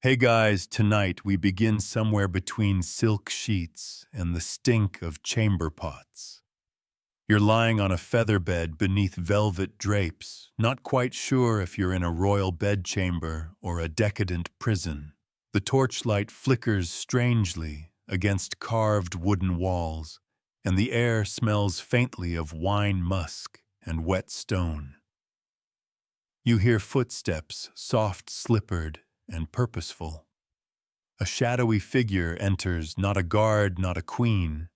Hey guys, tonight we begin somewhere between silk sheets and the stink of chamber pots. You're lying on a feather bed beneath velvet drapes, not quite sure if you're in a royal bedchamber or a decadent prison. The torchlight flickers strangely against carved wooden walls, and the air smells faintly of wine musk and wet stone. You hear footsteps, soft-slippered and purposeful. A shadowy figure enters, not a guard, not a queen,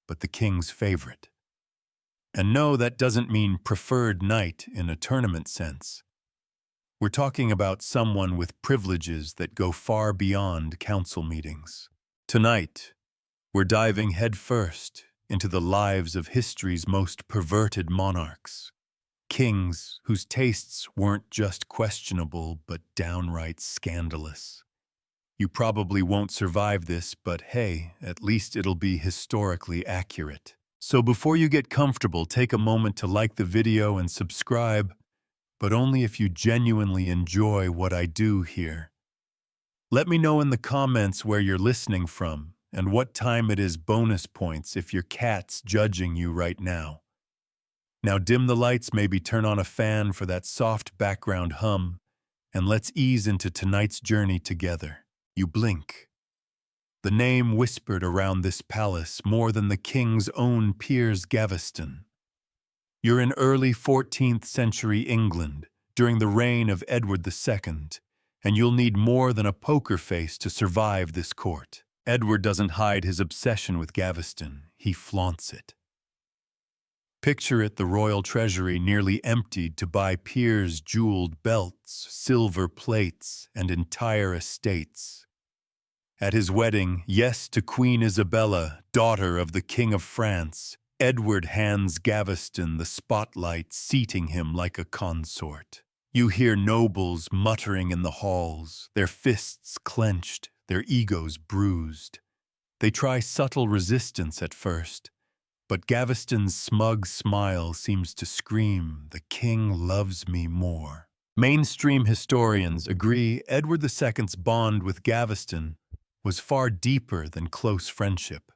but the king's favorite. And no, that doesn't mean preferred knight in a tournament sense. We're talking about someone with privileges that go far beyond council meetings. Tonight, we're diving headfirst into the lives of history's most perverted monarchs. Kings whose tastes weren't just questionable but downright scandalous. You probably won't survive this, but hey, at least it'll be historically accurate. So before you get comfortable, take a moment to like the video and subscribe, but only if you genuinely enjoy what I do here. Let me know in the comments where you're listening from and what time it is. Bonus points if your cat's judging you right now. Now dim the lights, maybe turn on a fan for that soft background hum, and let's ease into tonight's journey together. You blink. The name whispered around this palace more than the king's own Piers Gaveston. You're in early 14th century England during the reign of Edward II, and you'll need more than a poker face to survive this court. Edward doesn't hide his obsession with Gaveston, he flaunts it. Picture it, the royal treasury nearly emptied to buy Piers' jeweled belts, silver plates, and entire estates. At his wedding, yes to Queen Isabella, daughter of the King of France, Edward hands Gaveston the spotlight, seating him like a consort. You hear nobles muttering in the halls, their fists clenched, their egos bruised. They try subtle resistance at first, but Gaveston's smug smile seems to scream, "The king loves me more." Mainstream historians agree Edward II's bond with Gaveston was far deeper than close friendship.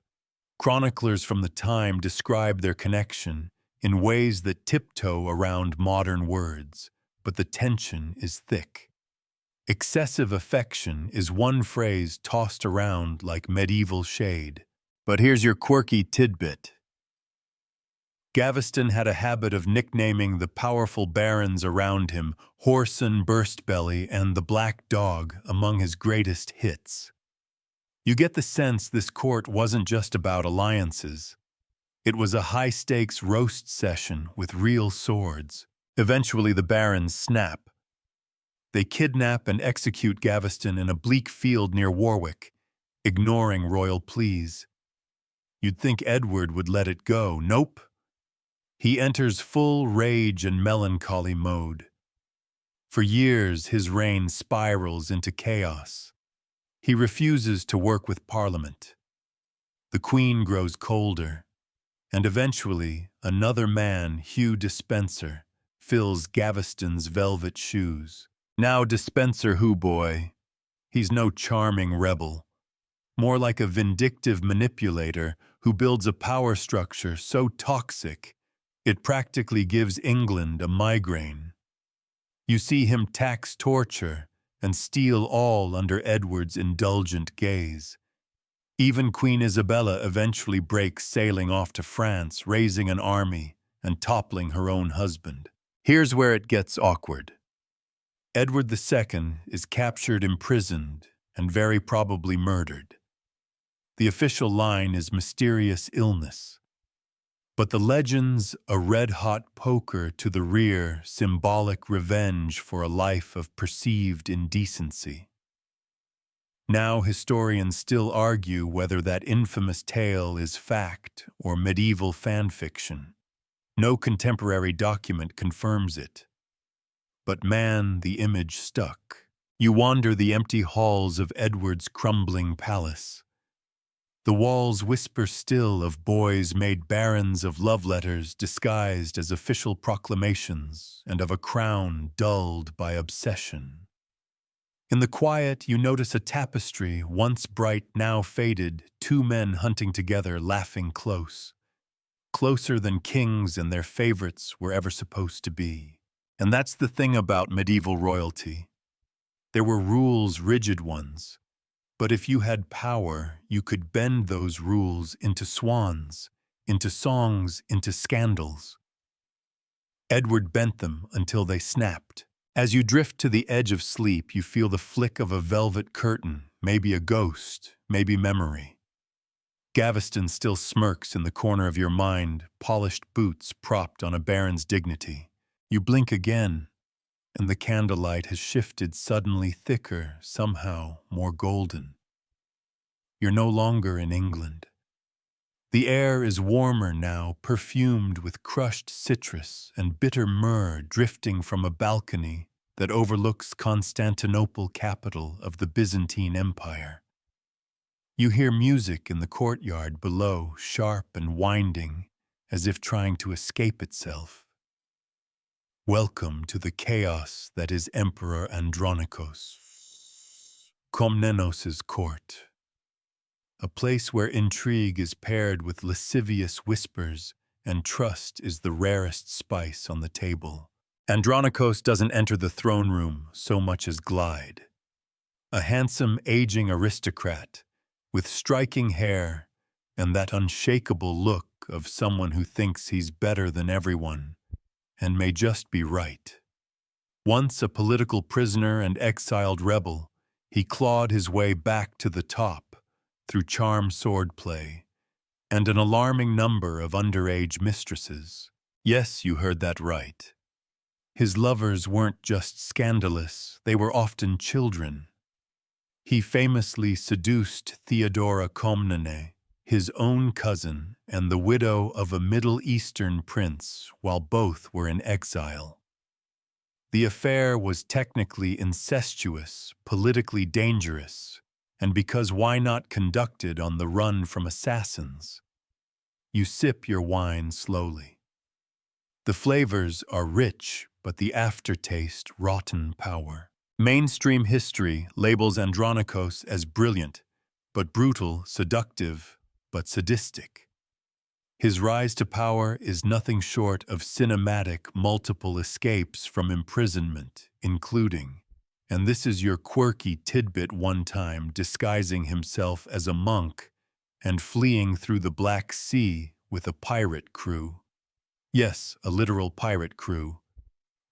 Chroniclers from the time describe their connection in ways that tiptoe around modern words, but the tension is thick. Excessive affection is one phrase tossed around like medieval shade. But here's your quirky tidbit. Gaveston had a habit of nicknaming the powerful barons around him Whoreson, Burstbelly, and the Black Dog among his greatest hits. You get the sense this court wasn't just about alliances. It was a high-stakes roast session with real swords. Eventually the barons snap. They kidnap and execute Gaveston in a bleak field near Warwick, ignoring royal pleas. You'd think Edward would let it go. Nope. He enters full rage and melancholy mode. For years, his reign spirals into chaos. He refuses to work with Parliament. The Queen grows colder, and eventually another man, Hugh Despenser, fills Gaveston's velvet shoes. Now Despenser, who boy? He's no charming rebel, more like a vindictive manipulator who builds a power structure so toxic it practically gives England a migraine. You see him tax torture and steal all under Edward's indulgent gaze. Even Queen Isabella eventually breaks, sailing off to France, raising an army and toppling her own husband. Here's where it gets awkward. Edward II is captured, imprisoned, and very probably murdered. The official line is mysterious illness. But the legend's a red-hot poker to the rear, symbolic revenge for a life of perceived indecency. Now historians still argue whether that infamous tale is fact or medieval fan fiction. No contemporary document confirms it. But man, the image stuck. You wander the empty halls of Edward's crumbling palace. The walls whisper still of boys made barons, of love letters disguised as official proclamations, and of a crown dulled by obsession. In the quiet, you notice a tapestry, once bright, now faded, two men hunting together, laughing close. Closer than kings and their favorites were ever supposed to be. And that's the thing about medieval royalty. There were rules, rigid ones. But if you had power, you could bend those rules into swans, into songs, into scandals. Edward bent them until they snapped. As you drift to the edge of sleep, you feel the flick of a velvet curtain, maybe a ghost, maybe memory. Gaveston still smirks in the corner of your mind, polished boots propped on a baron's dignity. You blink again, and the candlelight has shifted suddenly thicker, somehow more golden. You're no longer in England. The air is warmer now, perfumed with crushed citrus and bitter myrrh drifting from a balcony that overlooks Constantinople, capital of the Byzantine Empire. You hear music in the courtyard below, sharp and winding, as if trying to escape itself. Welcome to the chaos that is Emperor Andronikos. Komnenos' court. A place where intrigue is paired with lascivious whispers and trust is the rarest spice on the table. Andronikos doesn't enter the throne room so much as glide. A handsome, aging aristocrat with striking hair and that unshakable look of someone who thinks he's better than everyone and may just be right. Once a political prisoner and exiled rebel, he clawed his way back to the top through charm swordplay and an alarming number of underage mistresses. Yes, you heard that right. His lovers weren't just scandalous, they were often children. He famously seduced Theodora Komnene, his own cousin and the widow of a Middle Eastern prince, while both were in exile. The affair was technically incestuous, politically dangerous, and because why not conducted on the run from assassins? You sip your wine slowly. The flavors are rich, but the aftertaste rotten power. Mainstream history labels Andronikos as brilliant, but brutal, seductive, but sadistic. His rise to power is nothing short of cinematic multiple escapes from imprisonment, including, and this is your quirky tidbit, one time disguising himself as a monk and fleeing through the Black Sea with a pirate crew. Yes, a literal pirate crew.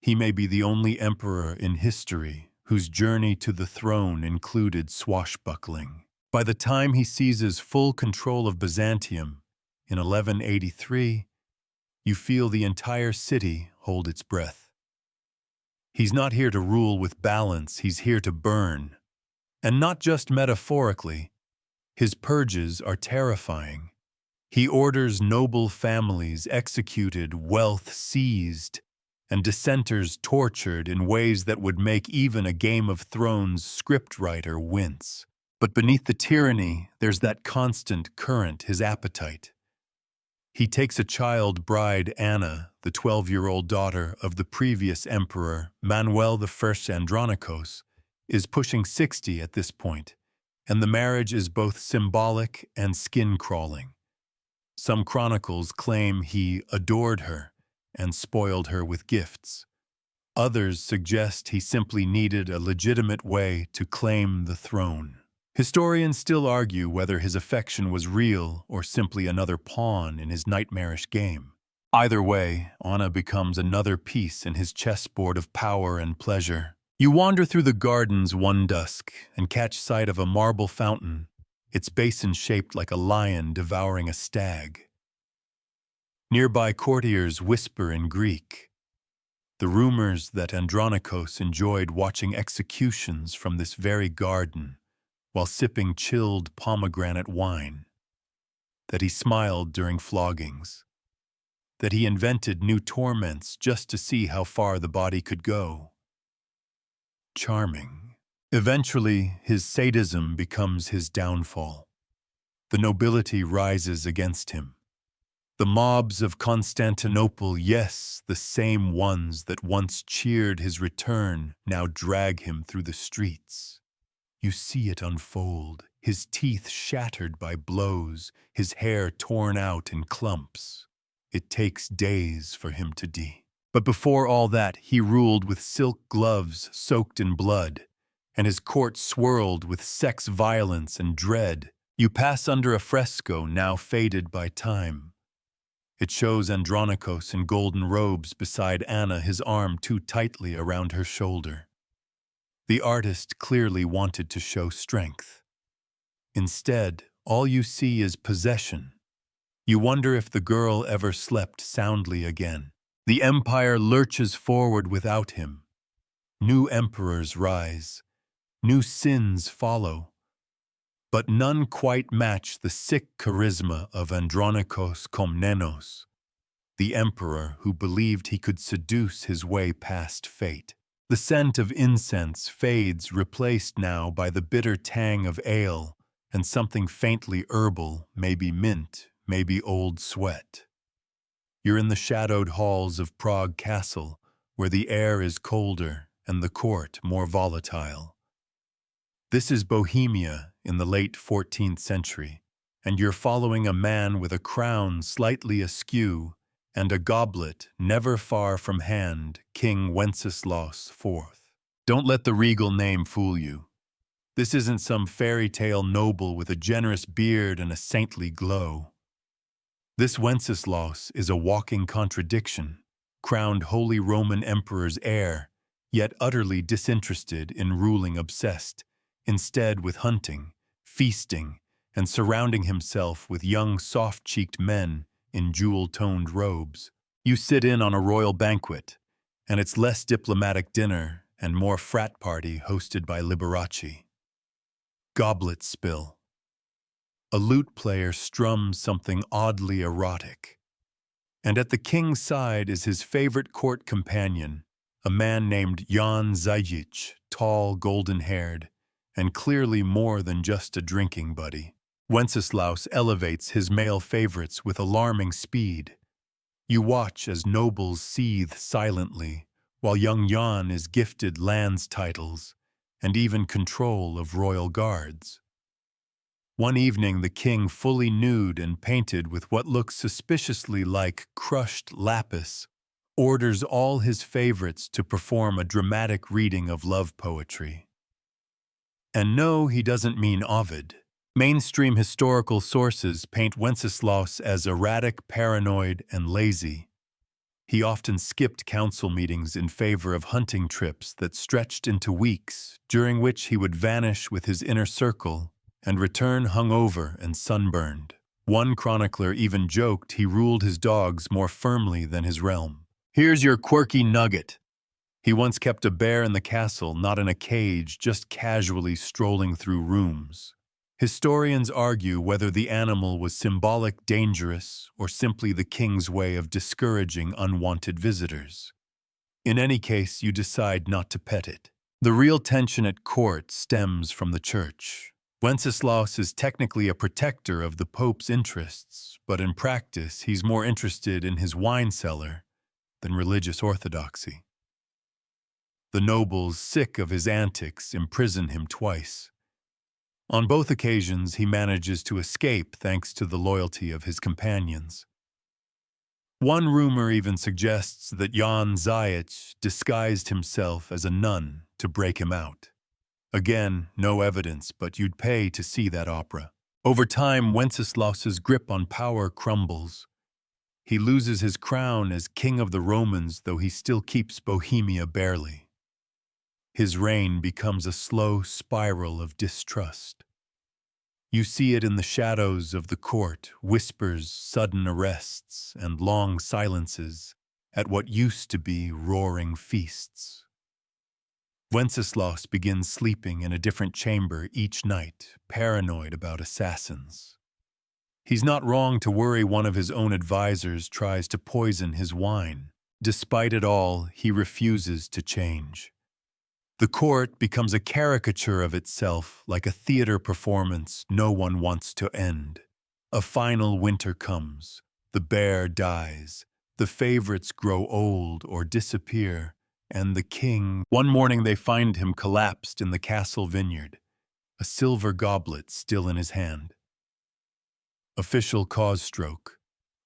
He may be the only emperor in history whose journey to the throne included swashbuckling. By the time he seizes full control of Byzantium in 1183, you feel the entire city hold its breath. He's not here to rule with balance, he's here to burn. And not just metaphorically. His purges are terrifying. He orders noble families executed, wealth seized, and dissenters tortured in ways that would make even a Game of Thrones scriptwriter wince. But beneath the tyranny, there's that constant current, his appetite. He takes a child bride, Anna, the 12-year-old daughter of the previous emperor, Manuel I Andronikos, is pushing 60 at this point, and the marriage is both symbolic and skin-crawling. Some chronicles claim he adored her and spoiled her with gifts. Others suggest he simply needed a legitimate way to claim the throne. Historians still argue whether his affection was real or simply another pawn in his nightmarish game. Either way, Anna becomes another piece in his chessboard of power and pleasure. You wander through the gardens one dusk and catch sight of a marble fountain, its basin shaped like a lion devouring a stag. Nearby courtiers whisper in Greek. The rumors that Andronikos enjoyed watching executions from this very garden while sipping chilled pomegranate wine, that he smiled during floggings, that he invented new torments just to see how far the body could go. Charming. Eventually, his sadism becomes his downfall. The nobility rises against him. The mobs of Constantinople, yes, the same ones that once cheered his return, now drag him through the streets. You see it unfold, his teeth shattered by blows, his hair torn out in clumps. It takes days for him to die. But before all that, he ruled with silk gloves soaked in blood, and his court swirled with sex violence and dread. You pass under a fresco now faded by time. It shows Andronikos in golden robes beside Anna, his arm too tightly around her shoulder. The artist clearly wanted to show strength. Instead, all you see is possession. You wonder if the girl ever slept soundly again. The empire lurches forward without him. New emperors rise. New sins follow. But none quite match the sick charisma of Andronikos Komnenos, the emperor who believed he could seduce his way past fate. The scent of incense fades, replaced now by the bitter tang of ale and something faintly herbal, maybe mint, maybe old sweat. You're in the shadowed halls of Prague Castle, where the air is colder and the court more volatile. This is Bohemia in the late 14th century, and you're following a man with a crown slightly askew and a goblet never far from hand, King Wenceslaus IV. Don't let the regal name fool you. This isn't some fairy tale noble with a generous beard and a saintly glow. This Wenceslaus is a walking contradiction, crowned Holy Roman Emperor's heir, yet utterly disinterested in ruling obsessed, instead with hunting, feasting, and surrounding himself with young soft-cheeked men in jewel-toned robes. You sit in on a royal banquet, and it's less diplomatic dinner and more frat party hosted by Liberace. Goblet spill. A lute player strums something oddly erotic. And at the king's side is his favorite court companion, a man named Jan Zajic, tall, golden-haired, and clearly more than just a drinking buddy. Wenceslaus elevates his male favorites with alarming speed. You watch as nobles seethe silently, while young Jan is gifted lands titles and even control of royal guards. One evening, the king, fully nude and painted with what looks suspiciously like crushed lapis, orders all his favorites to perform a dramatic reading of love poetry. And no, he doesn't mean Ovid. Mainstream historical sources paint Wenceslaus as erratic, paranoid, and lazy. He often skipped council meetings in favor of hunting trips that stretched into weeks, during which he would vanish with his inner circle and return hungover and sunburned. One chronicler even joked he ruled his dogs more firmly than his realm. Here's your quirky nugget. He once kept a bear in the castle, not in a cage, just casually strolling through rooms. Historians argue whether the animal was symbolic dangerous or simply the king's way of discouraging unwanted visitors. In any case, you decide not to pet it. The real tension at court stems from the church. Wenceslaus is technically a protector of the Pope's interests, but in practice he's more interested in his wine cellar than religious orthodoxy. The nobles, sick of his antics, imprison him twice. On both occasions he manages to escape thanks to the loyalty of his companions. One rumor even suggests that Jan Zajic disguised himself as a nun to break him out. Again, no evidence, but you'd pay to see that opera. Over time, Wenceslaus's grip on power crumbles. He loses his crown as king of the Romans, though he still keeps Bohemia barely. His reign becomes a slow spiral of distrust. You see it in the shadows of the court, whispers, sudden arrests, and long silences at what used to be roaring feasts. Wenceslaus begins sleeping in a different chamber each night, paranoid about assassins. He's not wrong to worry one of his own advisors tries to poison his wine. Despite it all, he refuses to change. The court becomes a caricature of itself, like a theater performance no one wants to end. A final winter comes. The bear dies, the favorites grow old or disappear, and the king— One morning they find him collapsed in the castle vineyard, a silver goblet still in his hand. Official cause stroke.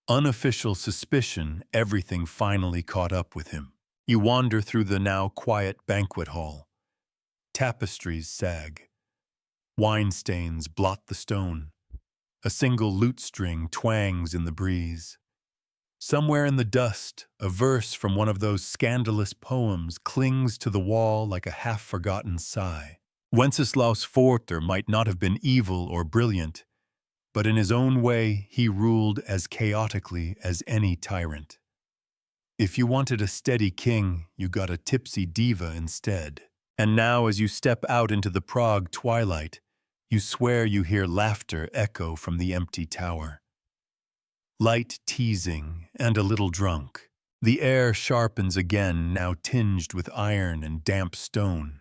Unofficial suspicion, everything finally caught up with him. You wander through the now quiet banquet hall. Tapestries sag. Wine stains blot the stone. A single lute string twangs in the breeze. Somewhere in the dust, a verse from one of those scandalous poems clings to the wall like a half-forgotten sigh. Wenceslaus IV might not have been evil or brilliant, but in his own way he ruled as chaotically as any tyrant. If you wanted a steady king, you got a tipsy diva instead. And now as you step out into the Prague twilight, you swear you hear laughter echo from the empty tower. Light teasing and a little drunk. The air sharpens again, now tinged with iron and damp stone.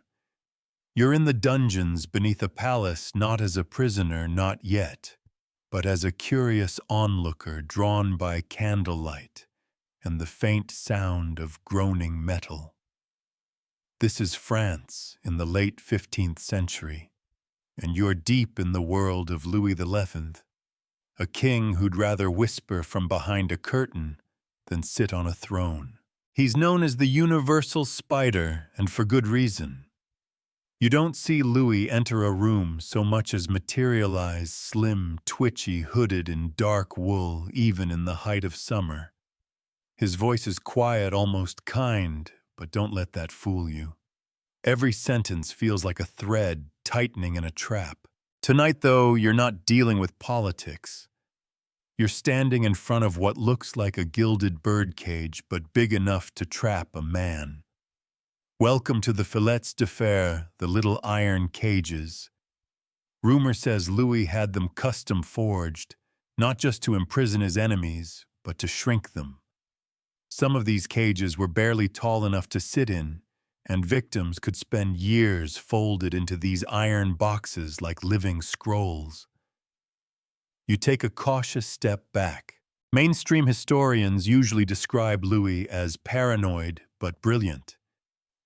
You're in the dungeons beneath a palace, not as a prisoner, not yet, but as a curious onlooker drawn by candlelight and the faint sound of groaning metal. This is France in the late 15th century, and you're deep in the world of Louis XI, a king who'd rather whisper from behind a curtain than sit on a throne. He's known as the universal spider, and for good reason. You don't see Louis enter a room so much as materialize slim, twitchy, hooded in dark wool, even in the height of summer. His voice is quiet, almost kind, but don't let that fool you. Every sentence feels like a thread tightening in a trap. Tonight, though, you're not dealing with politics. You're standing in front of what looks like a gilded birdcage, but big enough to trap a man. Welcome to the filets de fer, the little iron cages. Rumor says Louis had them custom forged, not just to imprison his enemies, but to shrink them. Some of these cages were barely tall enough to sit in, and victims could spend years folded into these iron boxes like living scrolls. You take a cautious step back. Mainstream historians usually describe Louis as paranoid but brilliant.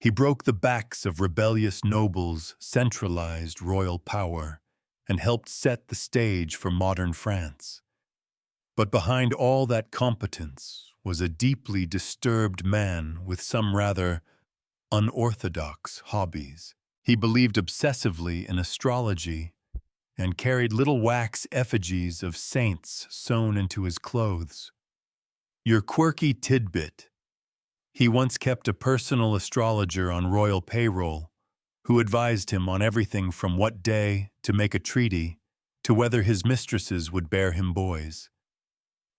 He broke the backs of rebellious nobles, centralized royal power, and helped set the stage for modern France. But behind all that competence was a deeply disturbed man with some rather unorthodox hobbies. He believed obsessively in astrology and carried little wax effigies of saints sewn into his clothes. Your quirky tidbit. He once kept a personal astrologer on royal payroll who advised him on everything from what day to make a treaty to whether his mistresses would bear him boys.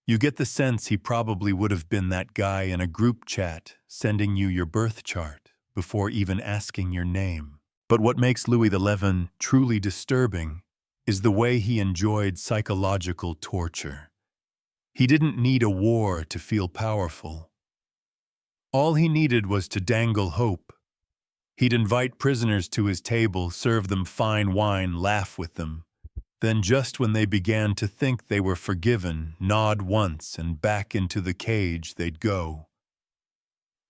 You get the sense he probably would have been that guy in a group chat sending you your birth chart before even asking your name. But what makes Louis XI truly disturbing is the way he enjoyed psychological torture. He didn't need a war to feel powerful. All he needed was to dangle hope. He'd invite prisoners to his table, serve them fine wine, laugh with them. Then just when they began to think they were forgiven, nod once and back into the cage they'd go.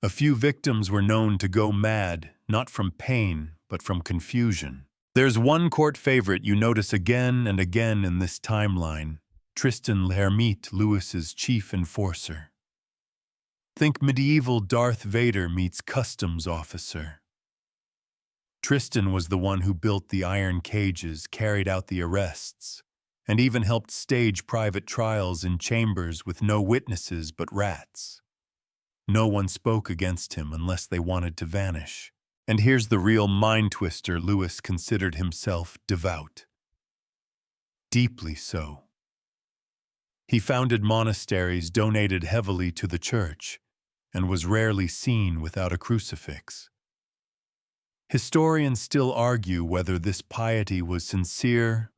A few victims were known to go mad, not from pain, but from confusion. There's one court favorite you notice again and again in this timeline, Tristan l'Hermite, Louis's chief enforcer. Think medieval Darth Vader meets customs officer. Tristan was the one who built the iron cages, carried out the arrests, and even helped stage private trials in chambers with no witnesses but rats. No one spoke against him unless they wanted to vanish. And here's the real mind twister: Louis considered himself devout. Deeply so. He founded monasteries, donated heavily to the church, and was rarely seen without a crucifix. Historians still argue whether this piety was sincere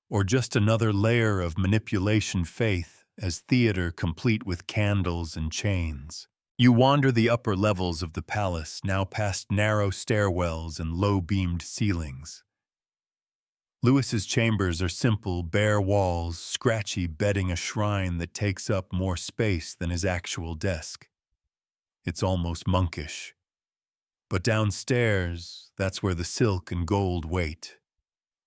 or just another layer of manipulation faith as theater complete with candles and chains. You wander the upper levels of the palace, now past narrow stairwells and low-beamed ceilings. Louis's chambers are simple, bare walls, scratchy bedding a shrine that takes up more space than his actual desk. It's almost monkish. But downstairs, that's where the silk and gold wait.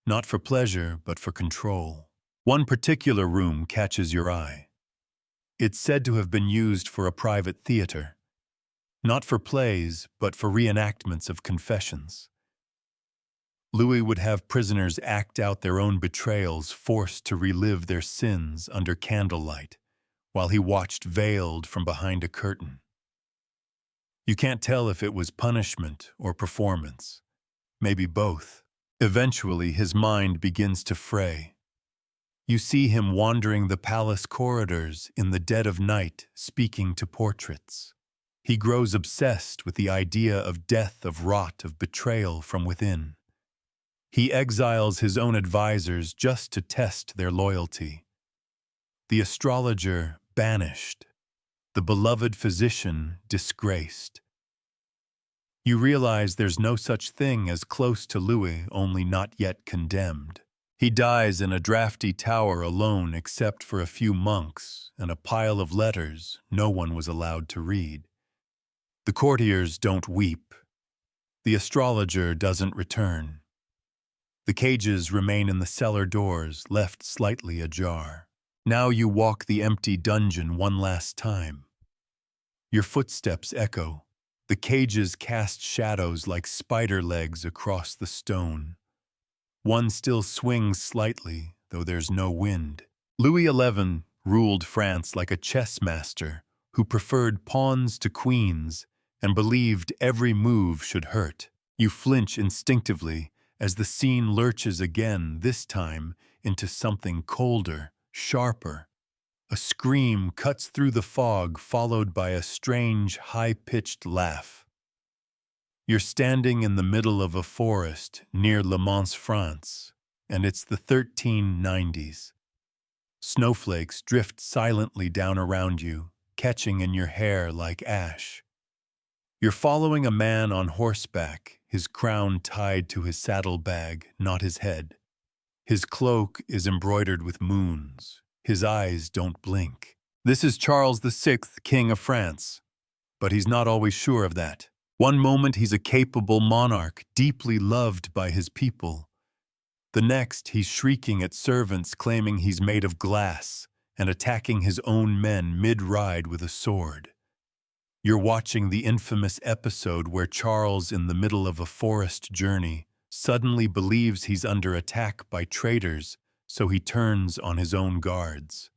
Not for pleasure, but for control. One particular room catches your eye. It's said to have been used for a private theater. Not for plays, but for reenactments of confessions. Louis would have prisoners act out their own betrayals, forced to relive their sins under candlelight, while he watched veiled from behind a curtain. You can't tell if it was punishment or performance. Maybe both. Eventually, his mind begins to fray. You see him wandering the palace corridors in the dead of night, speaking to portraits. He grows obsessed with the idea of death, of rot, of betrayal from within. He exiles his own advisors just to test their loyalty. The astrologer banished. The beloved physician disgraced. You realize there's no such thing as close to Louis, only not yet condemned. He dies in a drafty tower alone except for a few monks and a pile of letters no one was allowed to read. The courtiers don't weep. The astrologer doesn't return. The cages remain in the cellar doors, left slightly ajar. Now you walk the empty dungeon one last time. Your footsteps echo. The cages cast shadows like spider legs across the stone. One still swings slightly, though there's no wind. Louis XI ruled France like a chess master who preferred pawns to queens and believed every move should hurt. You flinch instinctively as the scene lurches again, this time into something colder, sharper. A scream cuts through the fog, followed by a strange, high-pitched laugh. You're standing in the middle of a forest near Le Mans, France, and it's the 1390s. Snowflakes drift silently down around you, catching in your hair like ash. You're following a man on horseback, his crown tied to his saddlebag, not his head. His cloak is embroidered with moons. His eyes don't blink. This is Charles VI, King of France. But he's not always sure of that. One moment he's a capable monarch, deeply loved by his people. The next he's shrieking at servants claiming he's made of glass and attacking his own men mid-ride with a sword. You're watching the infamous episode where Charles, in the middle of a forest journey, suddenly believes he's under attack by traitors, so he turns on his own guards.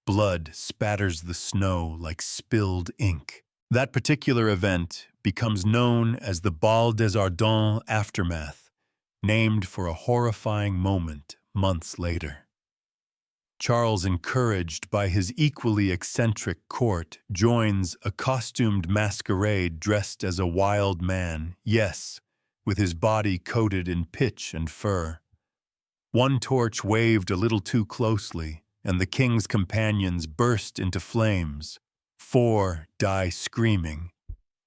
Blood spatters the snow like spilled ink. That particular event becomes known as the Bal des Ardents aftermath, named for a horrifying moment months later. Charles, encouraged by his equally eccentric court, joins a costumed masquerade dressed as a wild man, yes, with his body coated in pitch and fur. One torch waved a little too closely, and the king's companions burst into flames. 4 die screaming.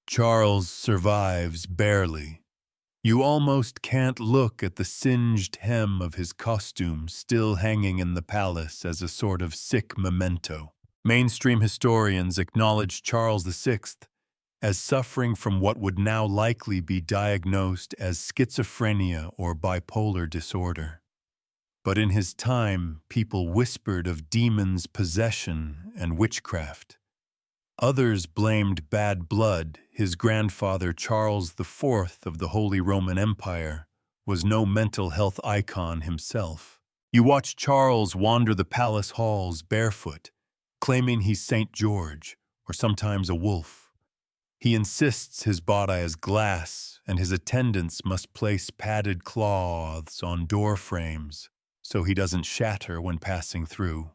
Charles survives barely. You almost can't look at the singed hem of his costume still hanging in the palace as a sort of sick memento. Mainstream historians acknowledge Charles VI as suffering from what would now likely be diagnosed as schizophrenia or bipolar disorder. But in his time, people whispered of demons' possession and witchcraft. Others blamed bad blood. His grandfather, Charles IV of the Holy Roman Empire, was no mental health icon himself. You watch Charles wander the palace halls barefoot, claiming he's St. George, or sometimes a wolf. He insists his body is glass, and his attendants must place padded cloths on door frames so he doesn't shatter when passing through.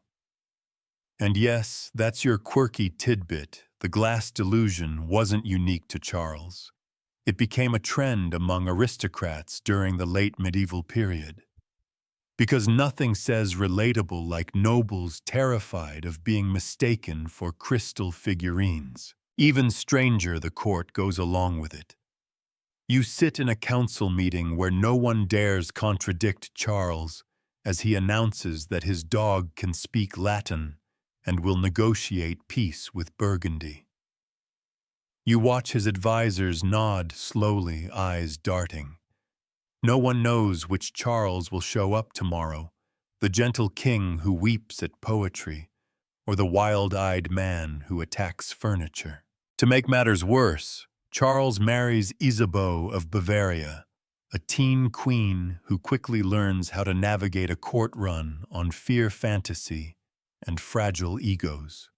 And yes, that's your quirky tidbit. The glass delusion wasn't unique to Charles. It became a trend among aristocrats during the late medieval period. Because nothing says relatable like nobles terrified of being mistaken for crystal figurines. Even stranger, the court goes along with it. You sit in a council meeting where no one dares contradict Charles as he announces that his dog can speak Latin and will negotiate peace with Burgundy. You watch his advisors nod slowly, eyes darting. No one knows which Charles will show up tomorrow, the gentle king who weeps at poetry, or the wild-eyed man who attacks furniture. To make matters worse, Charles marries Isabeau of Bavaria, a teen queen who quickly learns how to navigate a court run on fear fantasy and fragile egos.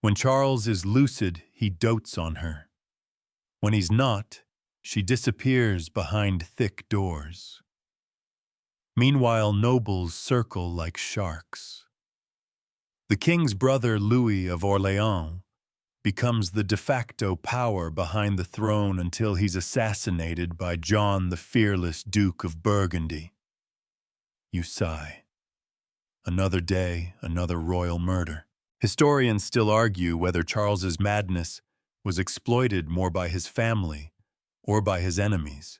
When Charles is lucid, he dotes on her. When he's not, she disappears behind thick doors. Meanwhile, nobles circle like sharks. The king's brother Louis of Orléans becomes the de facto power behind the throne until he's assassinated by John the Fearless, Duke of Burgundy. You sigh. Another day, another royal murder. Historians still argue whether Charles's madness was exploited more by his family or by his enemies.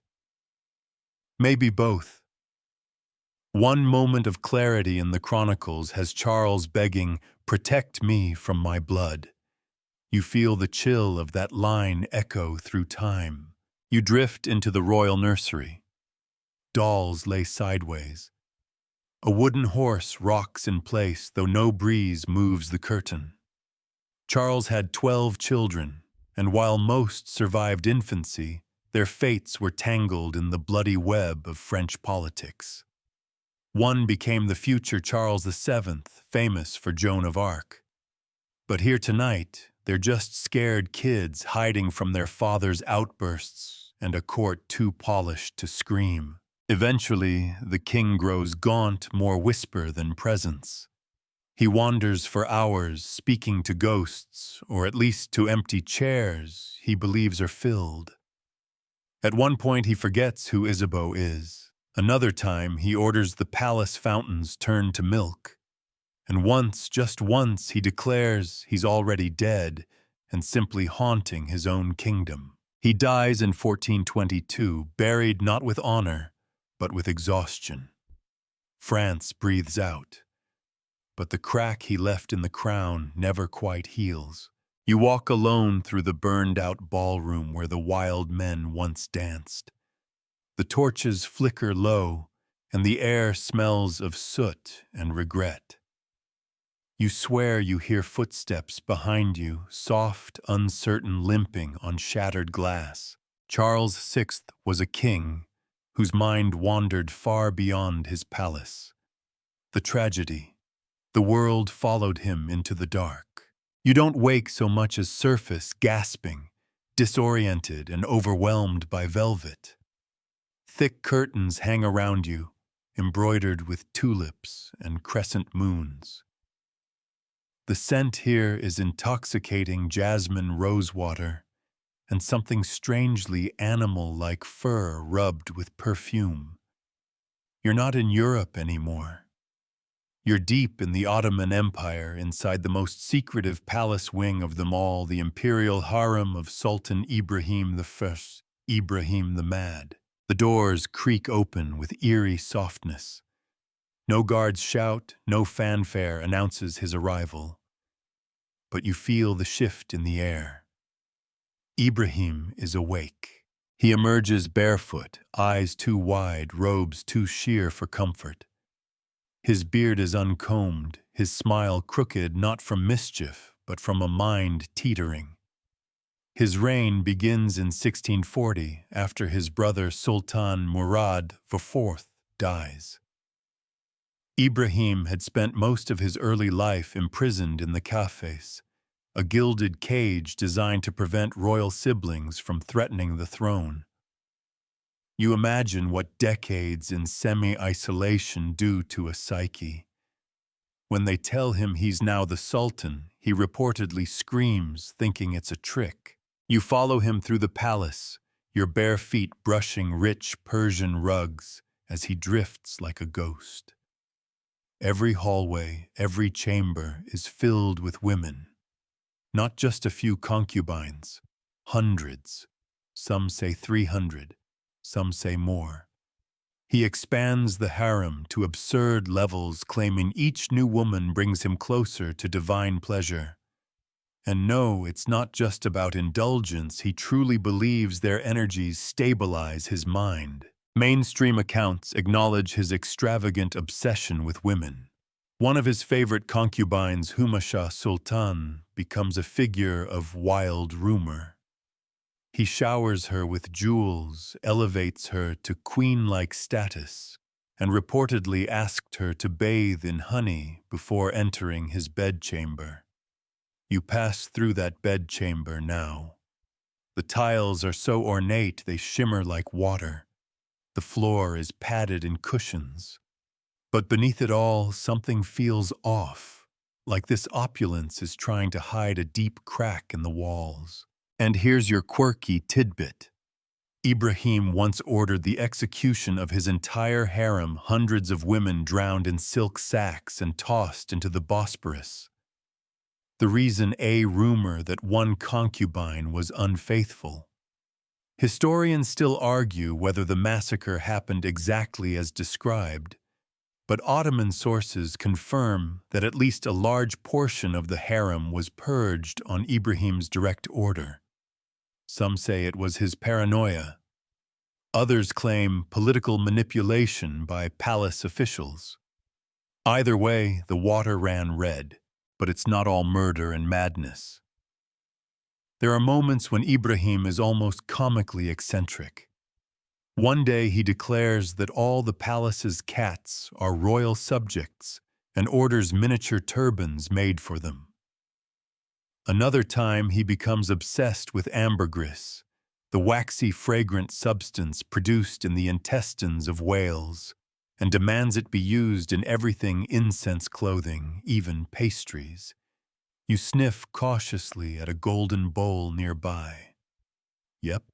Maybe both. One moment of clarity in the chronicles has Charles begging, "Protect me from my blood." You feel the chill of that line echo through time. You drift into the royal nursery. Dolls lay sideways. A wooden horse rocks in place, though no breeze moves the curtain. Charles had 12 children, and while most survived infancy, their fates were tangled in the bloody web of French politics. One became the future Charles VII, famous for Joan of Arc. But here tonight, they're just scared kids hiding from their father's outbursts and a court too polished to scream. Eventually, the king grows gaunt, more whisper than presence. He wanders for hours, speaking to ghosts, or at least to empty chairs he believes are filled. At one point, he forgets who Isabeau is. Another time, he orders the palace fountains turned to milk. And once, just once, he declares he's already dead and simply haunting his own kingdom. He dies in 1422, buried not with honor, but with exhaustion. France breathes out, but the crack he left in the crown never quite heals. You walk alone through the burned-out ballroom where the wild men once danced. The torches flicker low, and the air smells of soot and regret. You swear you hear footsteps behind you, soft, uncertain limping on shattered glass. Charles VI was a king whose mind wandered far beyond his palace. The tragedy. The world followed him into the dark. You don't wake so much as surface, gasping, disoriented and overwhelmed by velvet. Thick curtains hang around you, embroidered with tulips and crescent moons. The scent here is intoxicating jasmine rosewater and something strangely animal like fur rubbed with perfume. You're not in Europe anymore. You're deep in the Ottoman Empire, inside the most secretive palace wing of them all, the imperial harem of Sultan Ibrahim I, Ibrahim the Mad. The doors creak open with eerie softness. No guards shout, no fanfare announces his arrival. But you feel the shift in the air. Ibrahim is awake. He emerges barefoot, eyes too wide, robes too sheer for comfort. His beard is uncombed, his smile crooked not from mischief, but from a mind teetering. His reign begins in 1640, after his brother Sultan Murad IV dies. Ibrahim had spent most of his early life imprisoned in the cafes, a gilded cage designed to prevent royal siblings from threatening the throne. You imagine what decades in semi-isolation do to a psyche. When they tell him he's now the Sultan, he reportedly screams, thinking it's a trick. You follow him through the palace, your bare feet brushing rich Persian rugs as he drifts like a ghost. Every hallway, every chamber is filled with women. Not just a few concubines, hundreds. some say 300, some say more. He expands the harem to absurd levels, claiming each new woman brings him closer to divine pleasure. And no, it's not just about indulgence. He truly believes their energies stabilize his mind. Mainstream accounts acknowledge his extravagant obsession with women. One of his favorite concubines, Humasha Sultan, becomes a figure of wild rumor. He showers her with jewels, elevates her to queen-like status, and reportedly asked her to bathe in honey before entering his bedchamber. You pass through that bedchamber now. The tiles are so ornate they shimmer like water. The floor is padded in cushions. But beneath it all, something feels off, like this opulence is trying to hide a deep crack in the walls. And here's your quirky tidbit. Ibrahim once ordered the execution of his entire harem, hundreds of women drowned in silk sacks and tossed into the Bosporus. The reason a rumor that one concubine was unfaithful. Historians still argue whether the massacre happened exactly as described, but Ottoman sources confirm that at least a large portion of the harem was purged on Ibrahim's direct order. Some say it was his paranoia. Others claim political manipulation by palace officials. Either way, the water ran red, but it's not all murder and madness. There are moments when Ibrahim is almost comically eccentric. One day he declares that all the palace's cats are royal subjects and orders miniature turbans made for them. Another time he becomes obsessed with ambergris, the waxy fragrant substance produced in the intestines of whales, and demands it be used in everything: incense, clothing, even pastries. You sniff cautiously at a golden bowl nearby. Yep.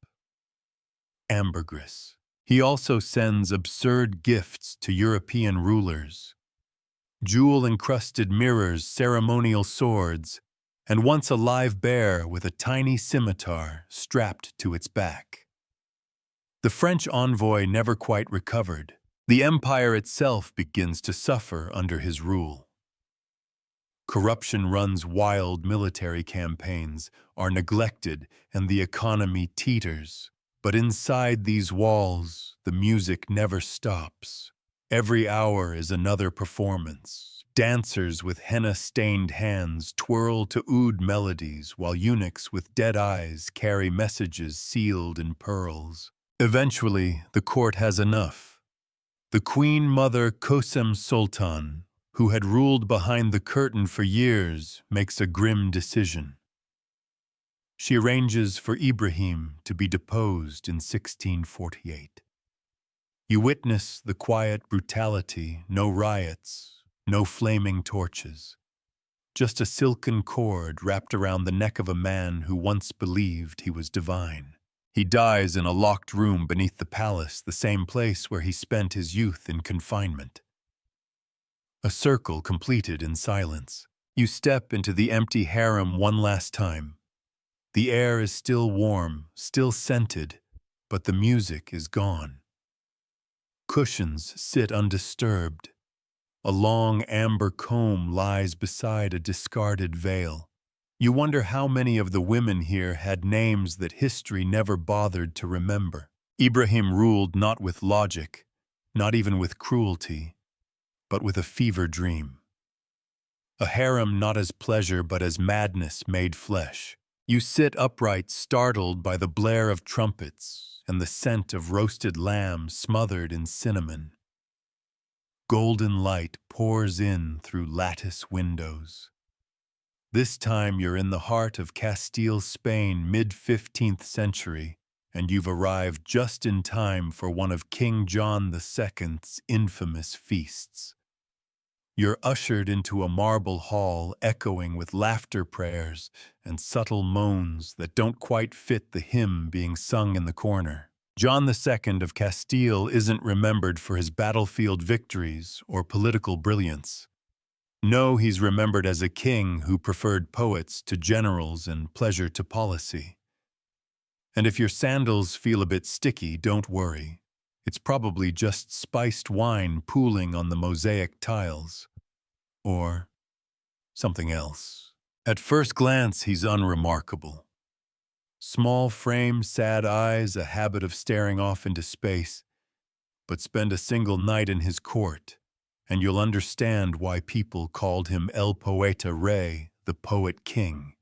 Ambergris. He also sends absurd gifts to European rulers. Jewel-encrusted mirrors, ceremonial swords, and once a live bear with a tiny scimitar strapped to its back. The French envoy never quite recovered. The empire itself begins to suffer under his rule. Corruption runs wild, military campaigns are neglected, and the economy teeters. But inside these walls, the music never stops. Every hour is another performance. Dancers with henna-stained hands twirl to oud melodies, while eunuchs with dead eyes carry messages sealed in pearls. Eventually, the court has enough. The Queen Mother Kosem Sultan, who had ruled behind the curtain for years, makes a grim decision. She arranges for Ibrahim to be deposed in 1648. You witness the quiet brutality, no riots, no flaming torches. Just a silken cord wrapped around the neck of a man who once believed he was divine. He dies in a locked room beneath the palace, the same place where he spent his youth in confinement. A circle completed in silence. You step into the empty harem one last time. The air is still warm, still scented, but the music is gone. Cushions sit undisturbed. A long amber comb lies beside a discarded veil. You wonder how many of the women here had names that history never bothered to remember. Ibrahim ruled not with logic, not even with cruelty, but with a fever dream. A harem not as pleasure but as madness made flesh. You sit upright, startled by the blare of trumpets and the scent of roasted lamb smothered in cinnamon. Golden light pours in through lattice windows. This time you're in the heart of Castile, Spain, mid-15th century, and you've arrived just in time for one of King John II's infamous feasts. You're ushered into a marble hall echoing with laughter prayers and subtle moans that don't quite fit the hymn being sung in the corner. John II of Castile isn't remembered for his battlefield victories or political brilliance. No, he's remembered as a king who preferred poets to generals and pleasure to policy. And if your sandals feel a bit sticky, don't worry. It's probably just spiced wine pooling on the mosaic tiles. Or something else. At first glance, he's unremarkable. Small frame, sad eyes, a habit of staring off into space. But spend a single night in his court, and you'll understand why people called him El Poeta Rey, the Poet King.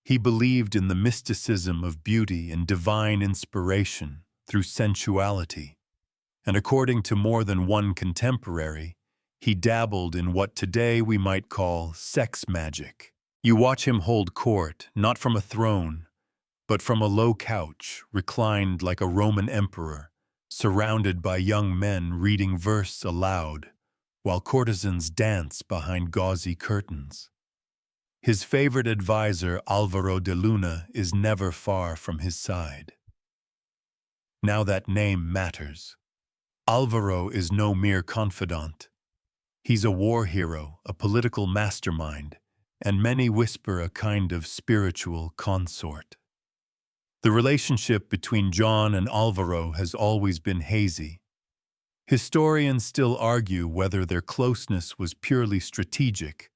He believed in the mysticism of beauty and divine inspiration through sensuality, and according to more than one contemporary, he dabbled in what today we might call sex magic. You watch him hold court, not from a throne, but from a low couch, reclined like a Roman emperor, surrounded by young men reading verse aloud, while courtesans dance behind gauzy curtains. His favorite advisor, Alvaro de Luna, is never far from his side. Now that name matters. Alvaro is no mere confidant. He's a war hero, a political mastermind, and many whisper a kind of spiritual consort. The relationship between John and Alvaro has always been hazy. Historians still argue whether their closeness was purely strategic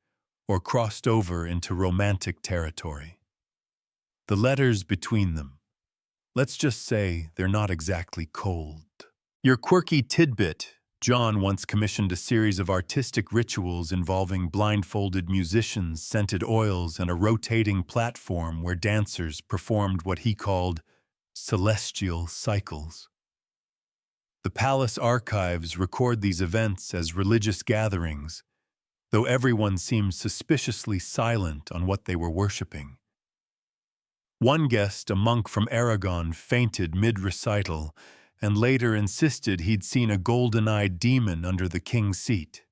or crossed over into romantic territory. The letters between them, let's just say they're not exactly cold. Your quirky tidbit: John once commissioned a series of artistic rituals involving blindfolded musicians, scented oils, and a rotating platform where dancers performed what he called celestial cycles. The palace archives record these events as religious gatherings, though everyone seems suspiciously silent on what they were worshipping. One guest, a monk from Aragon, fainted mid-recital and later insisted he'd seen a golden-eyed demon under the king's seat.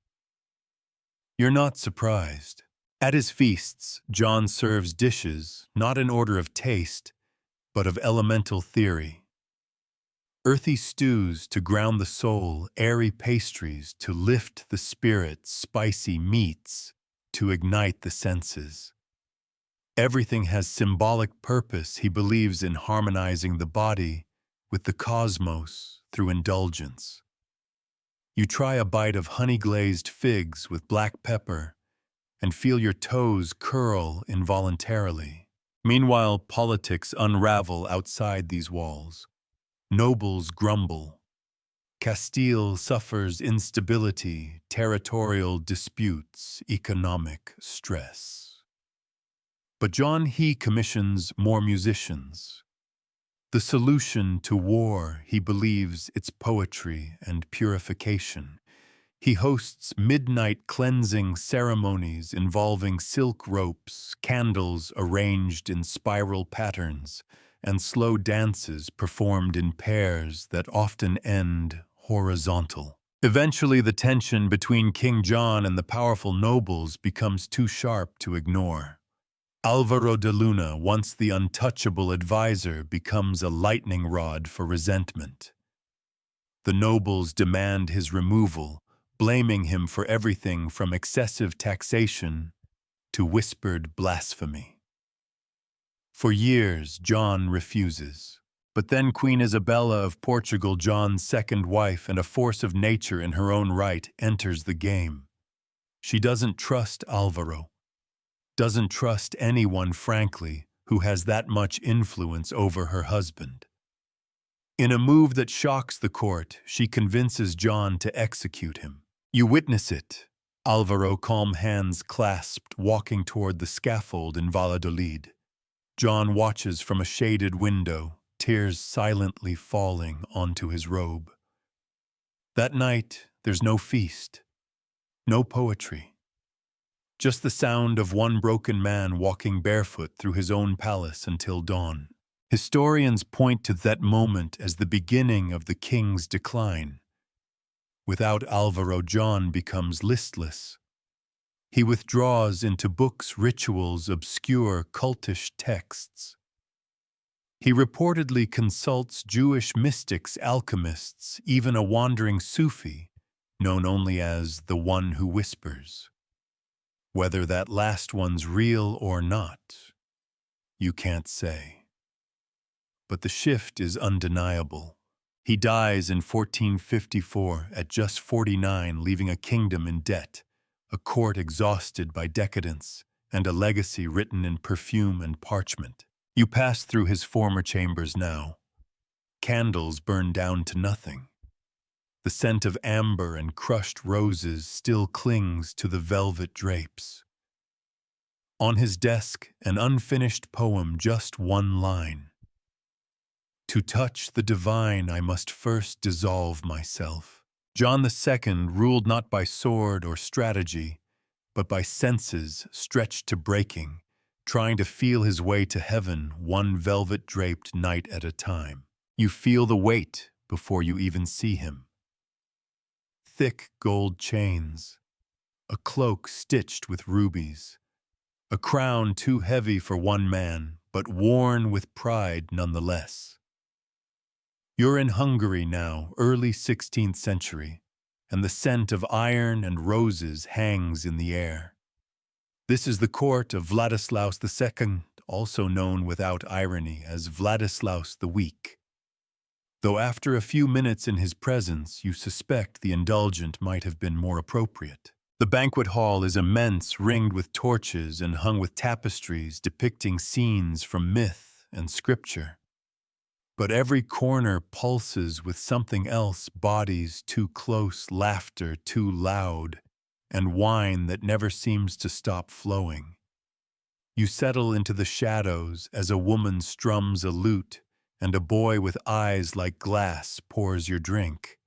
You're not surprised. At his feasts, John serves dishes not in order of taste, but of elemental theory. Earthy stews to ground the soul, airy pastries to lift the spirit, spicy meats to ignite the senses. Everything has symbolic purpose. He believes in harmonizing the body with the cosmos through indulgence. You try a bite of honey-glazed figs with black pepper and feel your toes curl involuntarily. Meanwhile, politics unravel outside these walls. Nobles grumble. Castile suffers instability, territorial disputes, economic stress. But John he commissions more musicians. The solution to war, he believes, it's poetry and purification. He hosts midnight cleansing ceremonies involving silk ropes, candles arranged in spiral patterns, and slow dances performed in pairs that often end horizontal. Eventually, the tension between King John and the powerful nobles becomes too sharp to ignore. Alvaro de Luna, once the untouchable advisor, becomes a lightning rod for resentment. The nobles demand his removal, blaming him for everything from excessive taxation to whispered blasphemy. For years, John refuses. But then Queen Isabella of Portugal, John's second wife and a force of nature in her own right, enters the game. She doesn't trust Alvaro. Doesn't trust anyone, frankly, who has that much influence over her husband. In a move that shocks the court, she convinces John to execute him. You witness it. Alvaro, calm hands clasped, walking toward the scaffold in Valladolid. John watches from a shaded window, tears silently falling onto his robe. That night, there's no feast, no poetry. Just the sound of one broken man walking barefoot through his own palace until dawn. Historians point to that moment as the beginning of the king's decline. Without Alvaro, John becomes listless. He withdraws into books, rituals, obscure, cultish texts. He reportedly consults Jewish mystics, alchemists, even a wandering Sufi, known only as the One Who Whispers. Whether that last one's real or not, you can't say. but the shift is undeniable. He dies in 1454 at just 49, leaving a kingdom in debt, a court exhausted by decadence, and a legacy written in perfume and parchment. You pass through his former chambers now. Candles burn down to nothing. The scent of amber and crushed roses still clings to the velvet drapes. On his desk, an unfinished poem, just one line. To touch the divine, I must first dissolve myself. John II ruled not by sword or strategy, but by senses stretched to breaking, trying to feel his way to heaven one velvet-draped night at a time. You feel the weight before you even see him. Thick gold chains, a cloak stitched with rubies, a crown too heavy for one man, but worn with pride nonetheless. You're in Hungary now, early 16th century, and the scent of iron and roses hangs in the air. This is the court of Vladislaus II, also known without irony as Vladislaus the Weak. Though after a few minutes in his presence, you suspect the indulgent might have been more appropriate. The banquet hall is immense, ringed with torches and hung with tapestries depicting scenes from myth and scripture. But every corner pulses with something else: bodies too close, laughter too loud, and wine that never seems to stop flowing. You settle into the shadows as a woman strums a lute and a boy with eyes like glass pours your drink.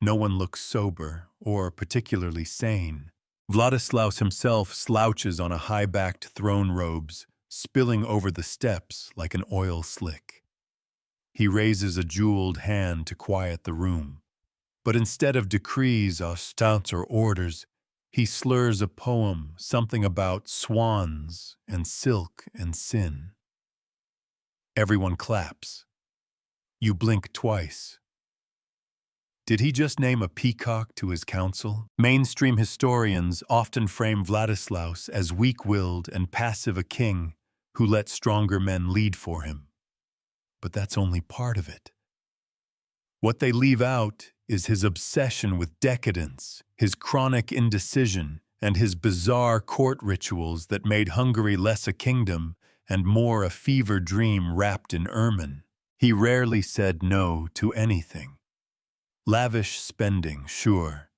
No one looks sober or particularly sane. Vladislaus himself slouches on a high-backed throne robes, spilling over the steps like an oil slick. He raises a jeweled hand to quiet the room, but instead of decrees, ostents, or orders, he slurs a poem, something about swans and silk and sin. Everyone claps. You blink twice. Did he just name a peacock to his council? Mainstream historians often frame Vladislaus as weak-willed and passive, a king who let stronger men lead for him. But that's only part of it. What they leave out is his obsession with decadence, his chronic indecision, and his bizarre court rituals that made Hungary less a kingdom and more a fever dream wrapped in ermine. He rarely said no to anything. Lavish spending, sure.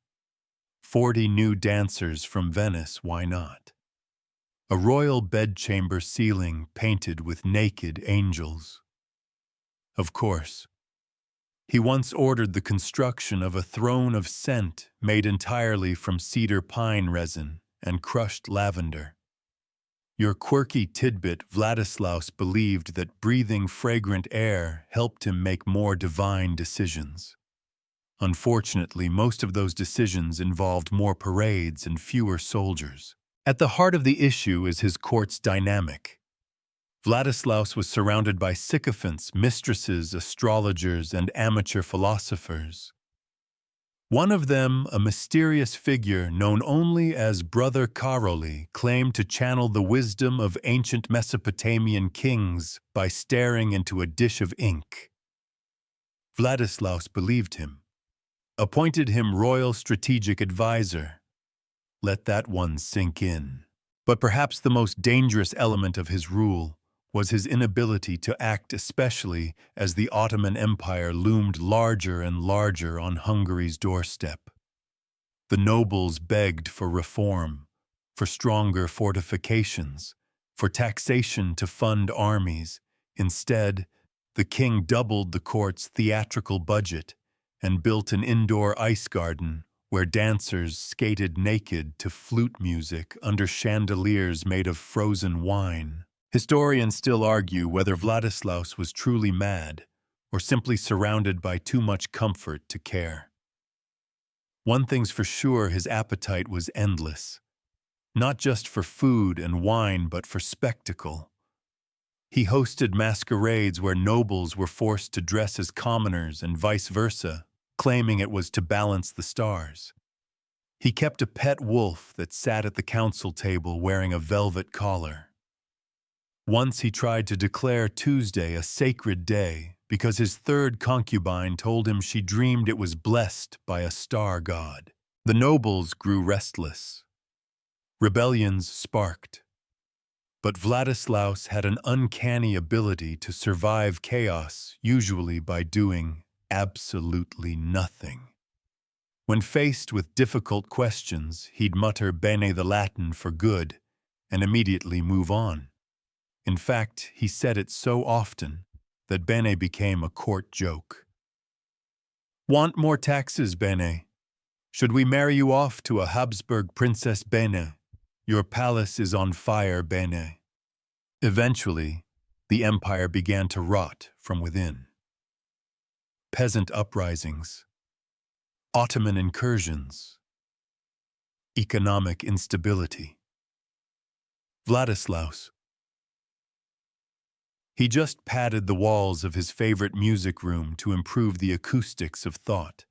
40 new dancers from Venice, why not? A royal bedchamber ceiling painted with naked angels. Of course. He once ordered the construction of a throne of scent made entirely from cedar pine resin and crushed lavender. Your quirky tidbit: Vladislaus believed that breathing fragrant air helped him make more divine decisions. Unfortunately, most of those decisions involved more parades and fewer soldiers. At the heart of the issue is his court's dynamic. Vladislaus was surrounded by sycophants, mistresses, astrologers, and amateur philosophers. One of them, a mysterious figure known only as Brother Karoli, claimed to channel the wisdom of ancient Mesopotamian kings by staring into a dish of ink. Vladislaus believed him, appointed him royal strategic advisor. Let that one sink in. But perhaps the most dangerous element of his rule was his inability to act, especially as the Ottoman Empire loomed larger and larger on Hungary's doorstep. The nobles begged for reform, for stronger fortifications, for taxation to fund armies. Instead, the king doubled the court's theatrical budget and built an indoor ice garden where dancers skated naked to flute music under chandeliers made of frozen wine. Historians still argue whether Vladislaus was truly mad or simply surrounded by too much comfort to care. One thing's for sure: his appetite was endless, not just for food and wine, but for spectacle. He hosted masquerades where nobles were forced to dress as commoners and vice versa, claiming it was to balance the stars. He kept a pet wolf that sat at the council table wearing a velvet collar. Once he tried to declare Tuesday a sacred day because his third concubine told him she dreamed it was blessed by a star god. The nobles grew restless. Rebellions sparked. But Vladislaus had an uncanny ability to survive chaos, usually by doing absolutely nothing. When faced with difficult questions, he'd mutter bene the Latin for good and immediately move on. In fact, he said it so often that bene became a court joke. Want more taxes, bene? Should we marry you off to a Habsburg princess, bene? Your palace is on fire, bene. Eventually, the empire began to rot from within. Peasant uprisings, Ottoman incursions, economic instability. Vladislaus. He just padded the walls of his favorite music room to improve the acoustics of thought.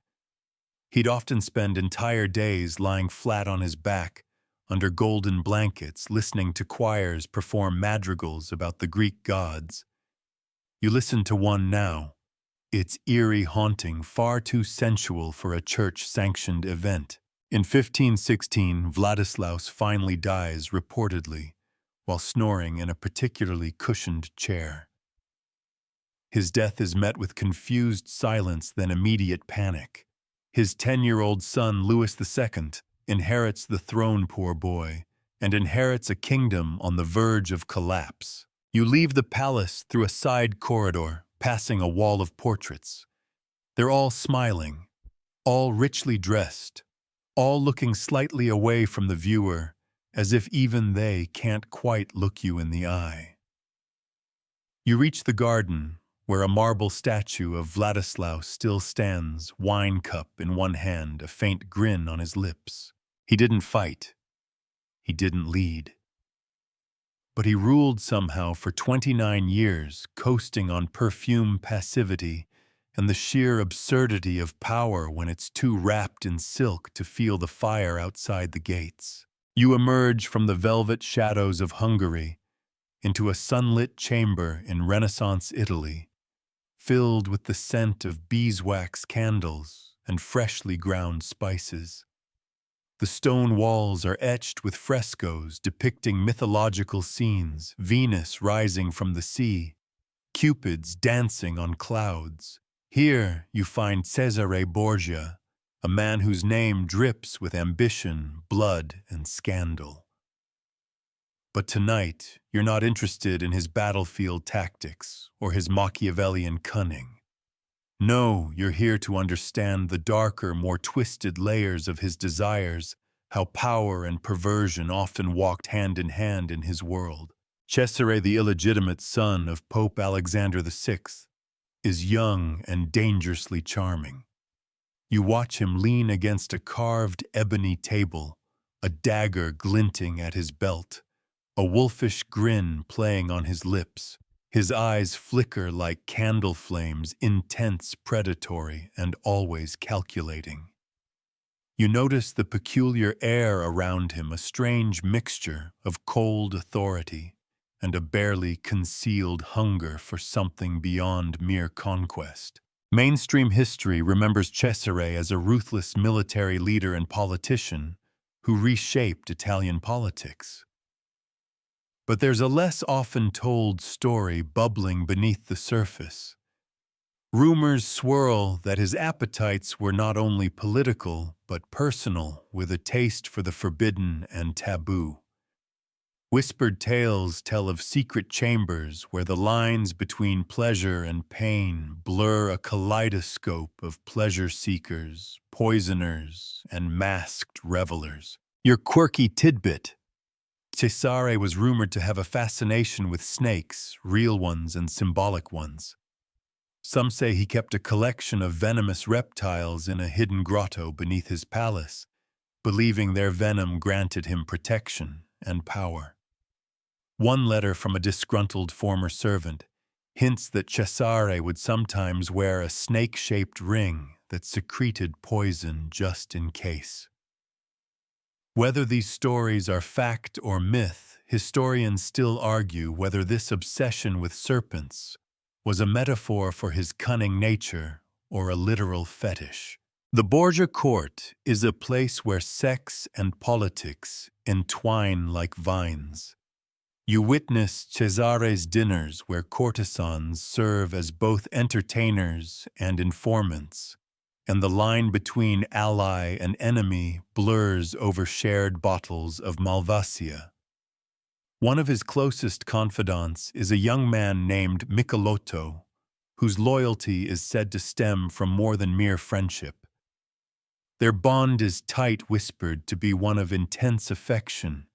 He'd often spend entire days lying flat on his back, under golden blankets, listening to choirs perform madrigals about the Greek gods. You listen to one now. It's eerie, haunting, far too sensual for a church-sanctioned event. In 1516, Vladislaus finally dies, reportedly, while snoring in a particularly cushioned chair. His death is met with confused silence, then immediate panic. His 10-year-old son, Louis II, inherits the throne, poor boy, and inherits a kingdom on the verge of collapse. You leave the palace through a side corridor, passing a wall of portraits. They're all smiling, all richly dressed, all looking slightly away from the viewer, as if even they can't quite look you in the eye. You reach the garden, where a marble statue of Vladislaus still stands, wine cup in one hand, a faint grin on his lips. He didn't fight. He didn't lead. But he ruled somehow for 29 years, coasting on perfume passivity and the sheer absurdity of power when it's too wrapped in silk to feel the fire outside the gates. You emerge from the velvet shadows of Hungary into a sunlit chamber in Renaissance Italy, filled with the scent of beeswax candles and freshly ground spices. The stone walls are etched with frescoes depicting mythological scenes, Venus rising from the sea, Cupids dancing on clouds. Here you find Cesare Borgia, a man whose name drips with ambition, blood, and scandal. But tonight, you're not interested in his battlefield tactics or his Machiavellian cunning. No, you're here to understand the darker, more twisted layers of his desires, how power and perversion often walked hand in hand in his world. Cesare, the illegitimate son of Pope Alexander VI, is young and dangerously charming. You watch him lean against a carved ebony table, a dagger glinting at his belt, a wolfish grin playing on his lips. His eyes flicker like candle flames, intense, predatory, and always calculating. You notice the peculiar air around him, a strange mixture of cold authority and a barely concealed hunger for something beyond mere conquest. Mainstream history remembers Cesare as a ruthless military leader and politician who reshaped Italian politics. But there's a less often told story bubbling beneath the surface. Rumors swirl that his appetites were not only political, but personal, with a taste for the forbidden and taboo. Whispered tales tell of secret chambers where the lines between pleasure and pain blur, a kaleidoscope of pleasure seekers, poisoners, and masked revelers. Your quirky tidbit: Cesare was rumored to have a fascination with snakes, real ones and symbolic ones. Some say he kept a collection of venomous reptiles in a hidden grotto beneath his palace, believing their venom granted him protection and power. One letter from a disgruntled former servant hints that Cesare would sometimes wear a snake-shaped ring that secreted poison just in case. Whether these stories are fact or myth, historians still argue whether this obsession with serpents was a metaphor for his cunning nature or a literal fetish. The Borgia court is a place where sex and politics entwine like vines. You witness Cesare's dinners where courtesans serve as both entertainers and informants, and the line between ally and enemy blurs over shared bottles of Malvasia. One of his closest confidants is a young man named Michelotto, whose loyalty is said to stem from more than mere friendship. Their bond is tight whispered to be one of intense affection,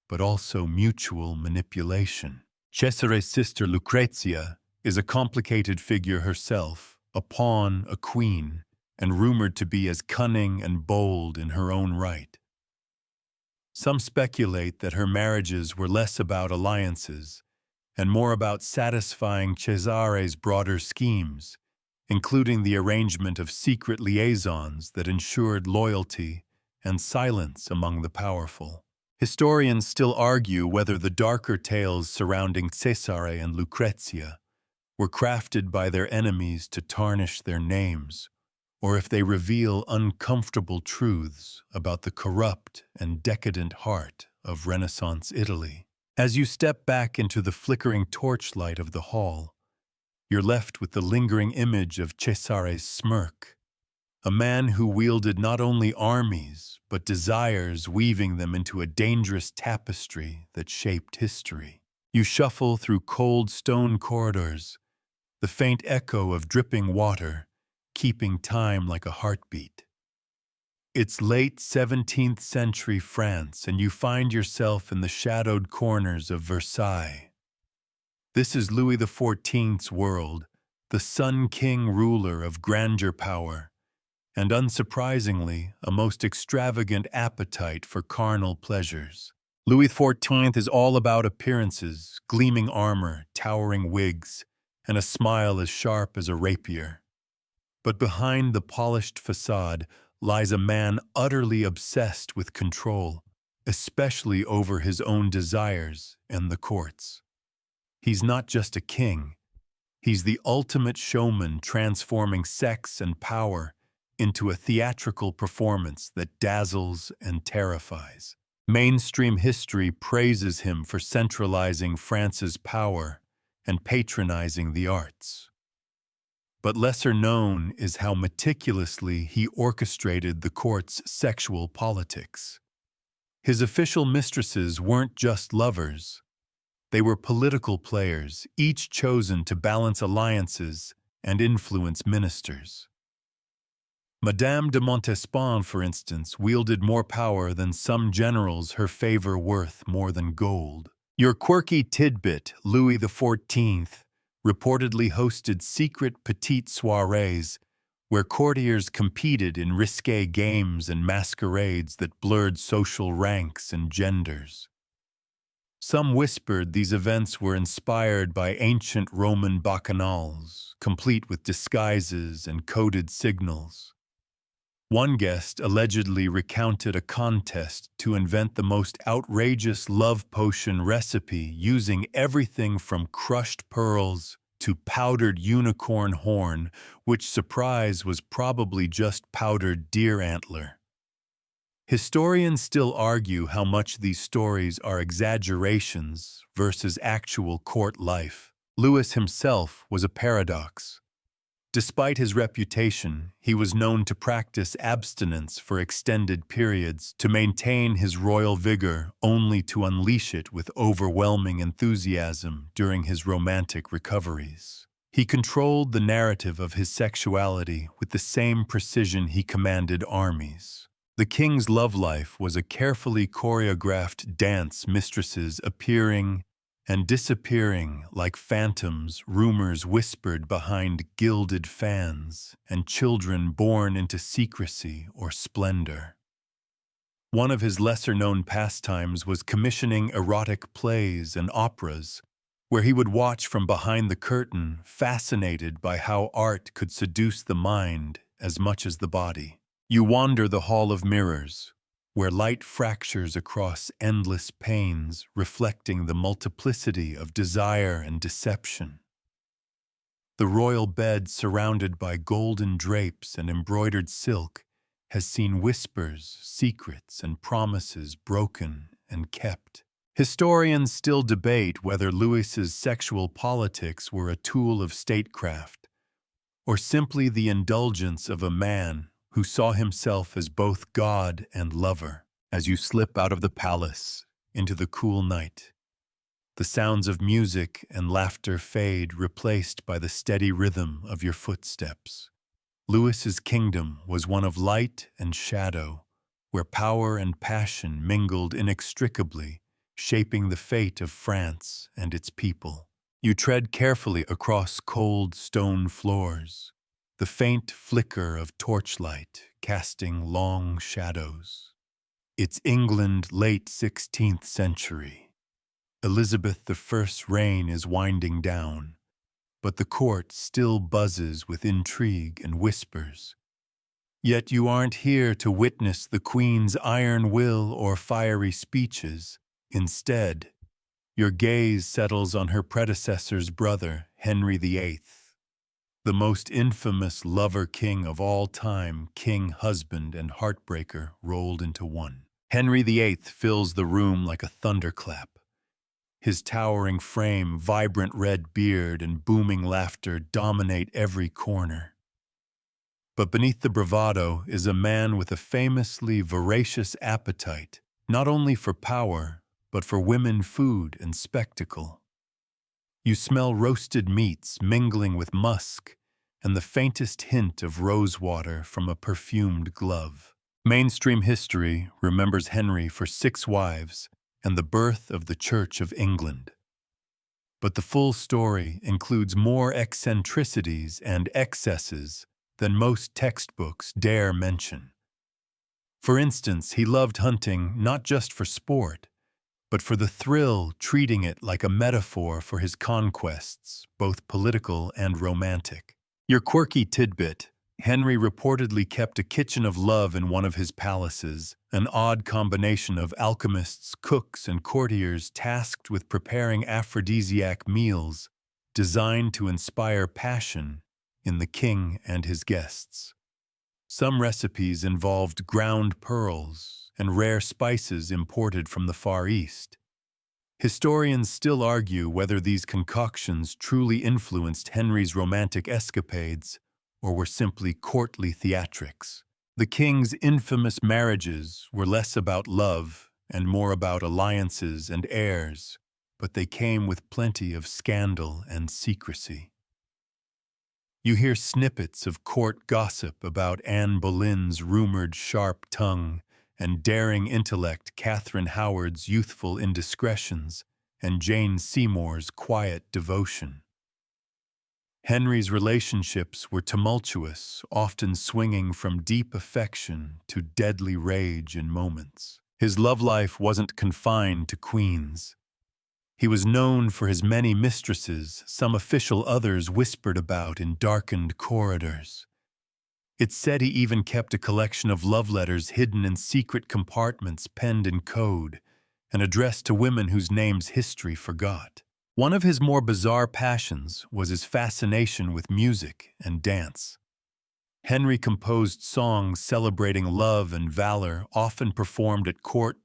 but also mutual manipulation. Cesare's sister Lucrezia is a complicated figure herself, a pawn, a queen, and rumored to be as cunning and bold in her own right. Some speculate that her marriages were less about alliances and more about satisfying Cesare's broader schemes, including the arrangement of secret liaisons that ensured loyalty and silence among the powerful. Historians still argue whether the darker tales surrounding Cesare and Lucrezia were crafted by their enemies to tarnish their names, or if they reveal uncomfortable truths about the corrupt and decadent heart of Renaissance Italy. As you step back into the flickering torchlight of the hall, you're left with the lingering image of Cesare's smirk, a man who wielded not only armies, but desires, weaving them into a dangerous tapestry that shaped history. You shuffle through cold stone corridors, the faint echo of dripping water, keeping time like a heartbeat. It's late 17th century France, and you find yourself in the shadowed corners of Versailles. This is Louis XIV's world, the Sun King ruler of grandeur power, and unsurprisingly, a most extravagant appetite for carnal pleasures. Louis XIV is all about appearances, gleaming armor, towering wigs, and a smile as sharp as a rapier. But behind the polished facade lies a man utterly obsessed with control, especially over his own desires and the court's. He's not just a king. He's the ultimate showman, transforming sex and power into a theatrical performance that dazzles and terrifies. Mainstream history praises him for centralizing France's power and patronizing the arts. But lesser known is how meticulously he orchestrated the court's sexual politics. His official mistresses weren't just lovers. They were political players, each chosen to balance alliances and influence ministers. Madame de Montespan, for instance, wielded more power than some generals, her favor worth more than gold. Your quirky tidbit, Louis XIV, reportedly hosted secret petite soirees where courtiers competed in risque games and masquerades that blurred social ranks and genders. Some whispered these events were inspired by ancient Roman bacchanals, complete with disguises and coded signals. One guest allegedly recounted a contest to invent the most outrageous love potion recipe using everything from crushed pearls to powdered unicorn horn, which, surprise, was probably just powdered deer antler. Historians still argue how much these stories are exaggerations versus actual court life. Louis himself was a paradox. Despite his reputation, he was known to practice abstinence for extended periods to maintain his royal vigor, only to unleash it with overwhelming enthusiasm during his romantic recoveries. He controlled the narrative of his sexuality with the same precision he commanded armies. The king's love life was a carefully choreographed dance, mistresses appearing and disappearing like phantoms, rumors whispered behind gilded fans, and children born into secrecy or splendor. One of his lesser-known pastimes was commissioning erotic plays and operas, where he would watch from behind the curtain, fascinated by how art could seduce the mind as much as the body. You wander the Hall of Mirrors, where light fractures across endless panes, reflecting the multiplicity of desire and deception. The royal bed, surrounded by golden drapes and embroidered silk, has seen whispers, secrets, and promises broken and kept. Historians still debate whether Louis's sexual politics were a tool of statecraft, or simply the indulgence of a man who saw himself as both god and lover. As you slip out of the palace into the cool night, the sounds of music and laughter fade, replaced by the steady rhythm of your footsteps. Louis's kingdom was one of light and shadow, where power and passion mingled inextricably, shaping the fate of France and its people. You tread carefully across cold stone floors, the faint flicker of torchlight casting long shadows. It's England, late 16th century. Elizabeth I's reign is winding down, but the court still buzzes with intrigue and whispers. Yet you aren't here to witness the Queen's iron will or fiery speeches. Instead, your gaze settles on her predecessor's brother, Henry VIII, the most infamous lover-king of all time, king, husband, and heartbreaker rolled into one. Henry VIII fills the room like a thunderclap. His towering frame, vibrant red beard, and booming laughter dominate every corner. But beneath the bravado is a man with a famously voracious appetite, not only for power, but for women, food, and spectacle. You smell roasted meats mingling with musk and the faintest hint of rosewater from a perfumed glove. Mainstream history remembers Henry for 6 wives and the birth of the Church of England. But the full story includes more eccentricities and excesses than most textbooks dare mention. For instance, he loved hunting not just for sport, but for the thrill, treating it like a metaphor for his conquests, both political and romantic. Your quirky tidbit: Henry reportedly kept a kitchen of love in one of his palaces, an odd combination of alchemists, cooks, and courtiers tasked with preparing aphrodisiac meals designed to inspire passion in the king and his guests. Some recipes involved ground pearls and rare spices imported from the Far East. Historians still argue whether these concoctions truly influenced Henry's romantic escapades or were simply courtly theatrics. The king's infamous marriages were less about love and more about alliances and heirs, but they came with plenty of scandal and secrecy. You hear snippets of court gossip about Anne Boleyn's rumored sharp tongue and daring intellect, Catherine Howard's youthful indiscretions, and Jane Seymour's quiet devotion. Henry's relationships were tumultuous, often swinging from deep affection to deadly rage in moments. His love life wasn't confined to queens. He was known for his many mistresses, some official, others whispered about in darkened corridors. It's said he even kept a collection of love letters hidden in secret compartments, penned in code, and addressed to women whose names history forgot. One of his more bizarre passions was his fascination with music and dance. Henry composed songs celebrating love and valor, often performed at court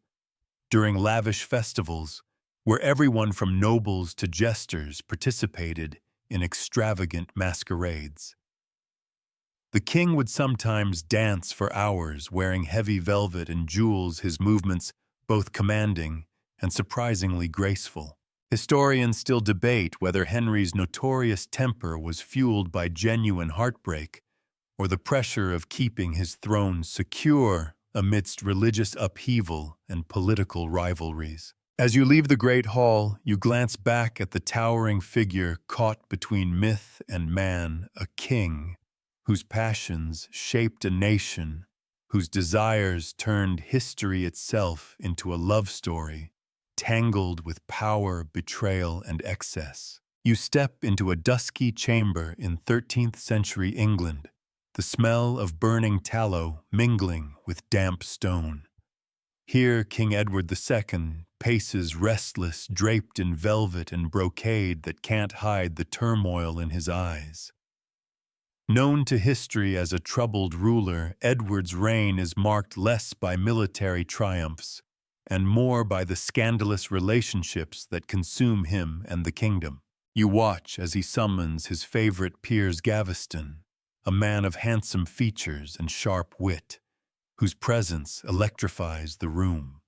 during lavish festivals, where everyone from nobles to jesters participated in extravagant masquerades. The king would sometimes dance for hours, wearing heavy velvet and jewels, his movements both commanding and surprisingly graceful. Historians still debate whether Henry's notorious temper was fueled by genuine heartbreak or the pressure of keeping his throne secure amidst religious upheaval and political rivalries. As you leave the Great Hall, you glance back at the towering figure caught between myth and man, a king whose passions shaped a nation, whose desires turned history itself into a love story, tangled with power, betrayal, and excess. You step into a dusky chamber in 13th century England, the smell of burning tallow mingling with damp stone. Here King Edward II paces restless, draped in velvet and brocade that can't hide the turmoil in his eyes. Known to history as a troubled ruler, Edward's reign is marked less by military triumphs and more by the scandalous relationships that consume him and the kingdom. You watch as he summons his favorite Piers Gaveston, a man of handsome features and sharp wit, whose presence electrifies the room.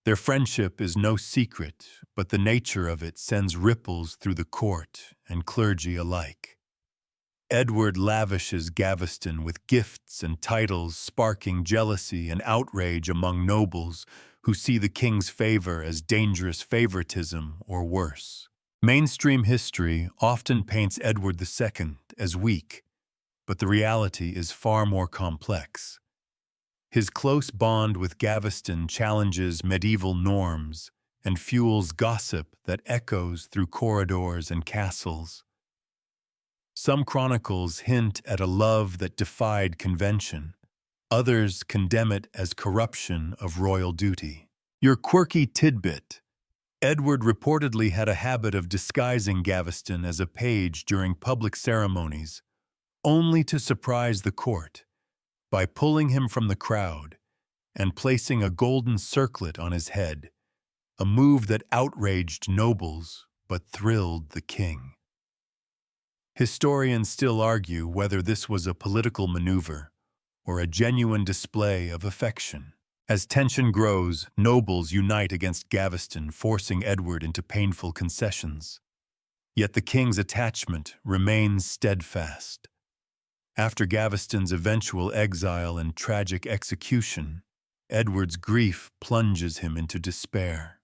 Their friendship is no secret, but the nature of it sends ripples through the court and clergy alike. Edward lavishes Gaveston with gifts and titles, sparking jealousy and outrage among nobles who see the king's favor as dangerous favoritism or worse. Mainstream history often paints Edward II as weak, but the reality is far more complex. His close bond with Gaveston challenges medieval norms and fuels gossip that echoes through corridors and castles. Some chronicles hint at a love that defied convention. Others condemn it as corruption of royal duty. Your quirky tidbit: Edward reportedly had a habit of disguising Gaveston as a page during public ceremonies, only to surprise the court by pulling him from the crowd and placing a golden circlet on his head, a move that outraged nobles but thrilled the king. Historians still argue whether this was a political maneuver or a genuine display of affection. As tension grows, nobles unite against Gaveston, forcing Edward into painful concessions. Yet the king's attachment remains steadfast. After Gaveston's eventual exile and tragic execution, Edward's grief plunges him into despair.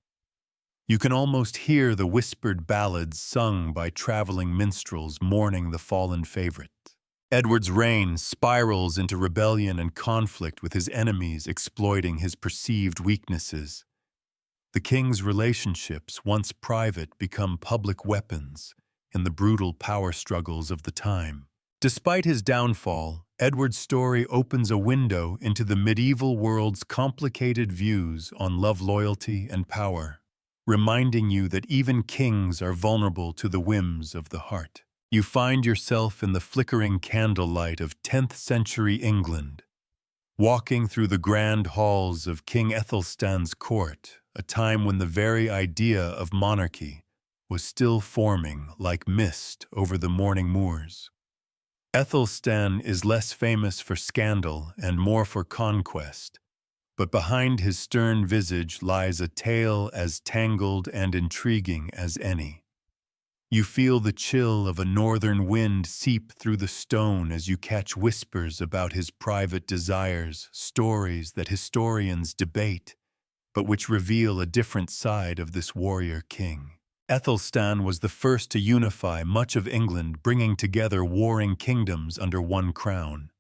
You can almost hear the whispered ballads sung by traveling minstrels mourning the fallen favorite. Edward's reign spirals into rebellion and conflict, with his enemies exploiting his perceived weaknesses. The king's relationships, once private, become public weapons in the brutal power struggles of the time. Despite his downfall, Edward's story opens a window into the medieval world's complicated views on love, loyalty, and power, reminding you that even kings are vulnerable to the whims of the heart. You find yourself in the flickering candlelight of 10th century England, walking through the grand halls of King Ethelstan's court, a time when the very idea of monarchy was still forming like mist over the morning moors. Ethelstan is less famous for scandal and more for conquest, but behind his stern visage lies a tale as tangled and intriguing as any. You feel the chill of a northern wind seep through the stone as you catch whispers about his private desires, stories that historians debate, but which reveal a different side of this warrior king. Ethelstan was the first to unify much of England, bringing together warring kingdoms under one crown.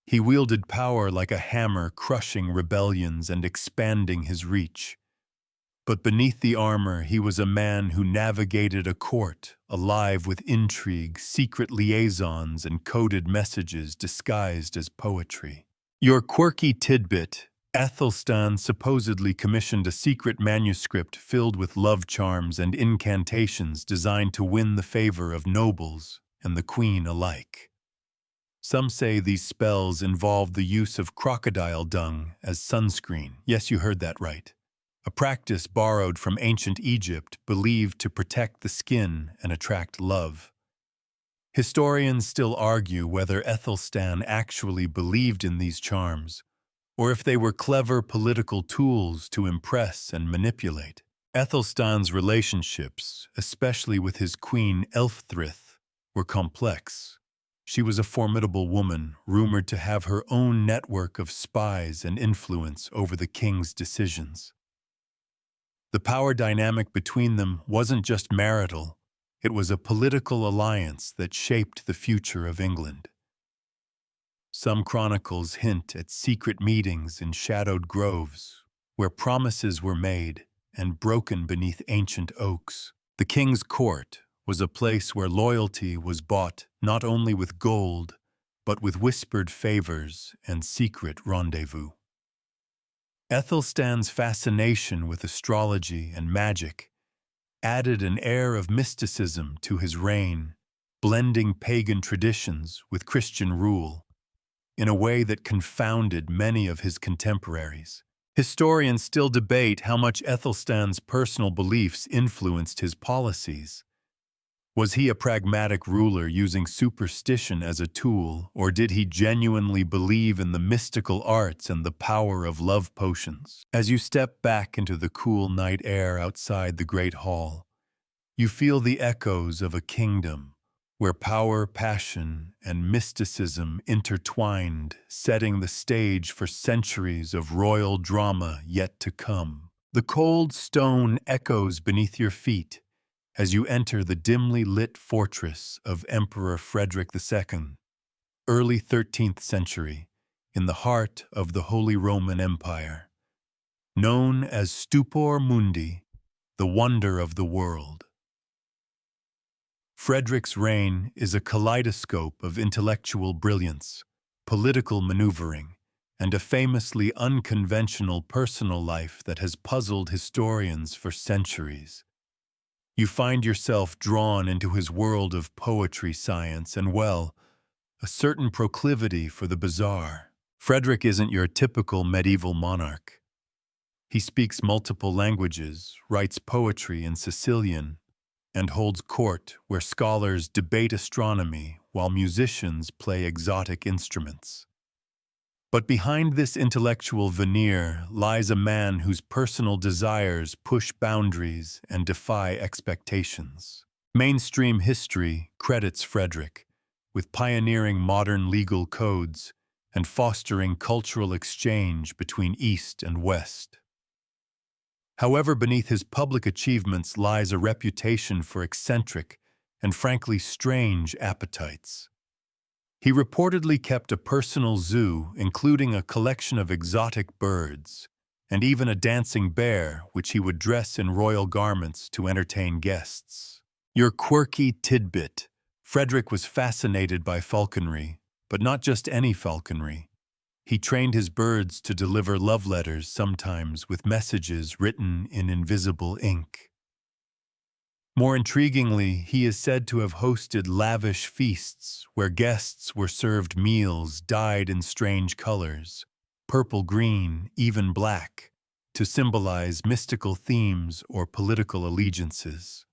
He wielded power like a hammer, crushing rebellions and expanding his reach. But beneath the armor, he was a man who navigated a court, alive with intrigue, secret liaisons, and coded messages disguised as poetry. Your quirky tidbit: Athelstan supposedly commissioned a secret manuscript filled with love charms and incantations designed to win the favor of nobles and the queen alike. Some say these spells involved the use of crocodile dung as sunscreen. Yes, you heard that right. A practice borrowed from ancient Egypt, believed to protect the skin and attract love. Historians still argue whether Ethelstan actually believed in these charms, or if they were clever political tools to impress and manipulate. Ethelstan's relationships, especially with his queen Elfthrith, were complex. She was a formidable woman, rumored to have her own network of spies and influence over the king's decisions. The power dynamic between them wasn't just marital, it was a political alliance that shaped the future of England. Some chronicles hint at secret meetings in shadowed groves, where promises were made and broken beneath ancient oaks. The king's court was a place where loyalty was bought not only with gold, but with whispered favors and secret rendezvous. Ethelstan's fascination with astrology and magic added an air of mysticism to his reign, blending pagan traditions with Christian rule in a way that confounded many of his contemporaries. Historians still debate how much Ethelstan's personal beliefs influenced his policies. Was he a pragmatic ruler using superstition as a tool, or did he genuinely believe in the mystical arts and the power of love potions? As you step back into the cool night air outside the great hall, you feel the echoes of a kingdom where power, passion, and mysticism intertwined, setting the stage for centuries of royal drama yet to come. The cold stone echoes beneath your feet as you enter the dimly lit fortress of Emperor Frederick II, early 13th century, in the heart of the Holy Roman Empire. Known as Stupor Mundi, the wonder of the world. Frederick's reign is a kaleidoscope of intellectual brilliance, political maneuvering, and a famously unconventional personal life that has puzzled historians for centuries. You find yourself drawn into his world of poetry, science, and, well, a certain proclivity for the bizarre. Frederick isn't your typical medieval monarch. He speaks multiple languages, writes poetry in Sicilian, and holds court where scholars debate astronomy while musicians play exotic instruments. But behind this intellectual veneer lies a man whose personal desires push boundaries and defy expectations. Mainstream history credits Frederick with pioneering modern legal codes and fostering cultural exchange between East and West. However, beneath his public achievements lies a reputation for eccentric and frankly strange appetites. He reportedly kept a personal zoo, including a collection of exotic birds, and even a dancing bear, which he would dress in royal garments to entertain guests. Your quirky tidbit: Frederick was fascinated by falconry, but not just any falconry. He trained his birds to deliver love letters, sometimes with messages written in invisible ink. More intriguingly, he is said to have hosted lavish feasts where guests were served meals dyed in strange colors, purple, green, even black, to symbolize mystical themes or political allegiances.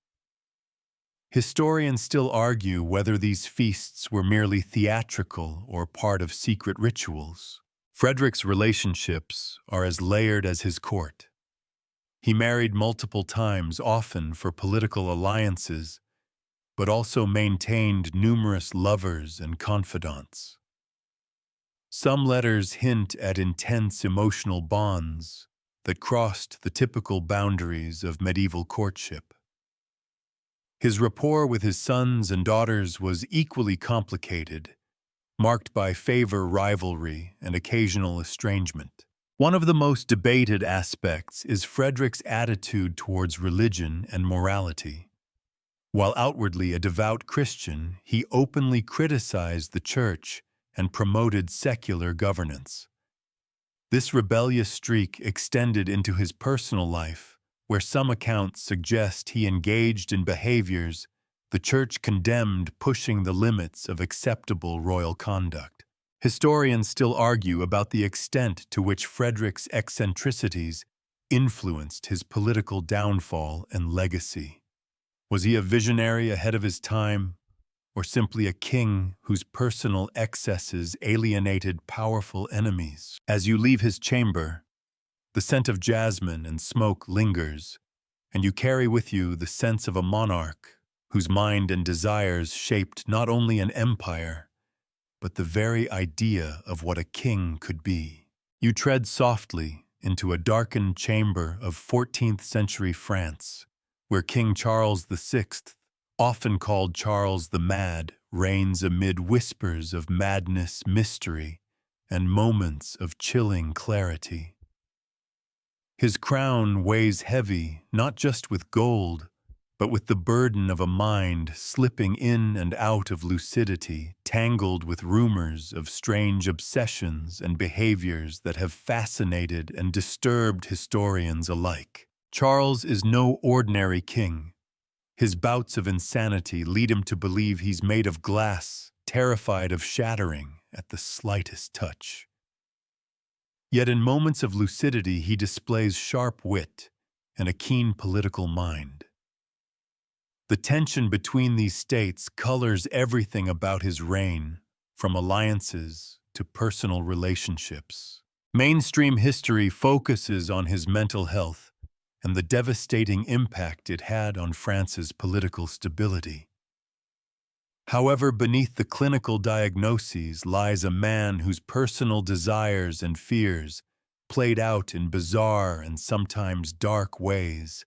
Historians still argue whether these feasts were merely theatrical or part of secret rituals. Frederick's relationships are as layered as his court. He married multiple times, often for political alliances, but also maintained numerous lovers and confidants. Some letters hint at intense emotional bonds that crossed the typical boundaries of medieval courtship. His rapport with his sons and daughters was equally complicated, marked by favor, rivalry, and occasional estrangement. One of the most debated aspects is Frederick's attitude towards religion and morality. While outwardly a devout Christian, he openly criticized the church and promoted secular governance. This rebellious streak extended into his personal life, where some accounts suggest he engaged in behaviors the church condemned, pushing the limits of acceptable royal conduct. Historians still argue about the extent to which Frederick's eccentricities influenced his political downfall and legacy. Was he a visionary ahead of his time, or simply a king whose personal excesses alienated powerful enemies? As you leave his chamber, the scent of jasmine and smoke lingers, and you carry with you the sense of a monarch whose mind and desires shaped not only an empire, but the very idea of what a king could be. You tread softly into a darkened chamber of 14th century France, where King Charles VI, often called Charles the Mad, reigns amid whispers of madness, mystery, and moments of chilling clarity. His crown weighs heavy not just with gold, but with the burden of a mind slipping in and out of lucidity, tangled with rumors of strange obsessions and behaviors that have fascinated and disturbed historians alike. Charles is no ordinary king. His bouts of insanity lead him to believe he's made of glass, terrified of shattering at the slightest touch. Yet in moments of lucidity he displays sharp wit and a keen political mind. The tension between these states colors everything about his reign, from alliances to personal relationships. Mainstream history focuses on his mental health and the devastating impact it had on France's political stability. However, beneath the clinical diagnoses lies a man whose personal desires and fears played out in bizarre and sometimes dark ways,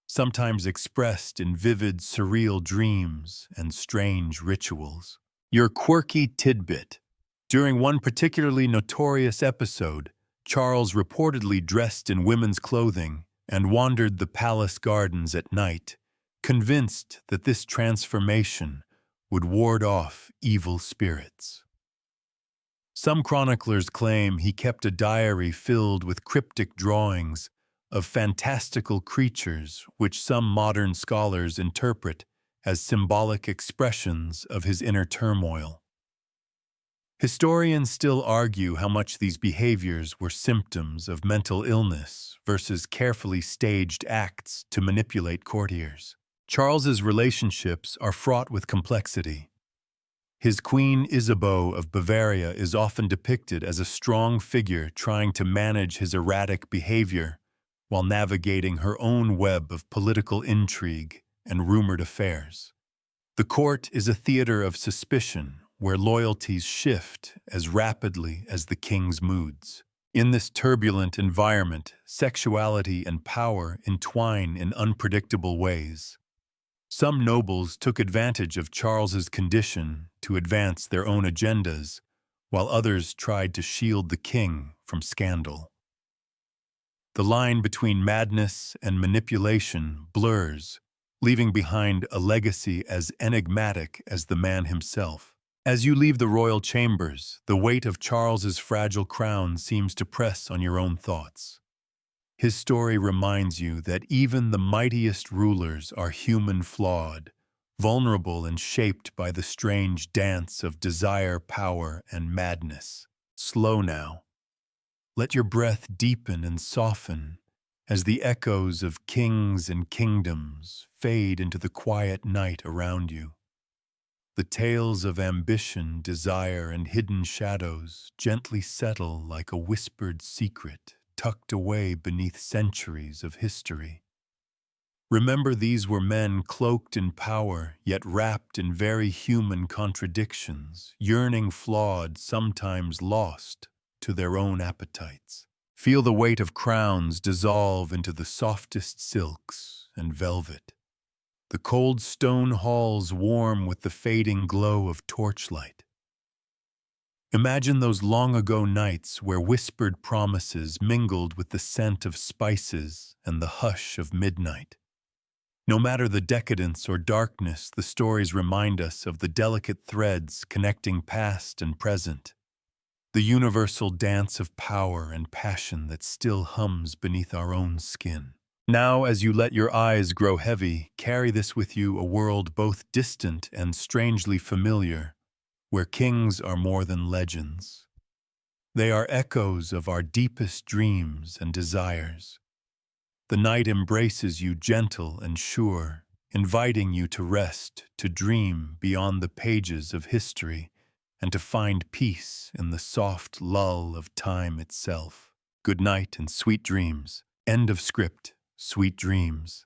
sometimes expressed in vivid, surreal dreams and strange rituals. Your quirky tidbit. During one particularly notorious episode, Charles reportedly dressed in women's clothing and wandered the palace gardens at night, convinced that this transformation would ward off evil spirits. Some chroniclers claim he kept a diary filled with cryptic drawings of fantastical creatures which some modern scholars interpret as symbolic expressions of his inner turmoil. Historians still argue how much these behaviors were symptoms of mental illness versus carefully staged acts to manipulate courtiers. Charles's relationships are fraught with complexity. His Queen Isabeau of Bavaria is often depicted as a strong figure trying to manage his erratic behavior while navigating her own web of political intrigue and rumored affairs. The court is a theater of suspicion where loyalties shift as rapidly as the king's moods. In this turbulent environment, sexuality and power entwine in unpredictable ways. Some nobles took advantage of Charles's condition to advance their own agendas, while others tried to shield the king from scandal. The line between madness and manipulation blurs, leaving behind a legacy as enigmatic as the man himself. As you leave the royal chambers, the weight of Charles's fragile crown seems to press on your own thoughts. His story reminds you that even the mightiest rulers are human, flawed, vulnerable and shaped by the strange dance of desire, power, and madness. Slow now. Let your breath deepen and soften as the echoes of kings and kingdoms fade into the quiet night around you. The tales of ambition, desire, and hidden shadows gently settle like a whispered secret tucked away beneath centuries of history. Remember, these were men cloaked in power, yet wrapped in very human contradictions, yearning, flawed, sometimes lost to their own appetites. Feel the weight of crowns dissolve into the softest silks and velvet. The cold stone halls warm with the fading glow of torchlight. Imagine those long-ago nights where whispered promises mingled with the scent of spices and the hush of midnight. No matter the decadence or darkness, the stories remind us of the delicate threads connecting past and present, the universal dance of power and passion that still hums beneath our own skin. Now, as you let your eyes grow heavy, carry this with you, a world both distant and strangely familiar, where kings are more than legends. They are echoes of our deepest dreams and desires. The night embraces you gentle and sure, inviting you to rest, to dream beyond the pages of history, and to find peace in the soft lull of time itself. Good night and sweet dreams. End of script. Sweet dreams.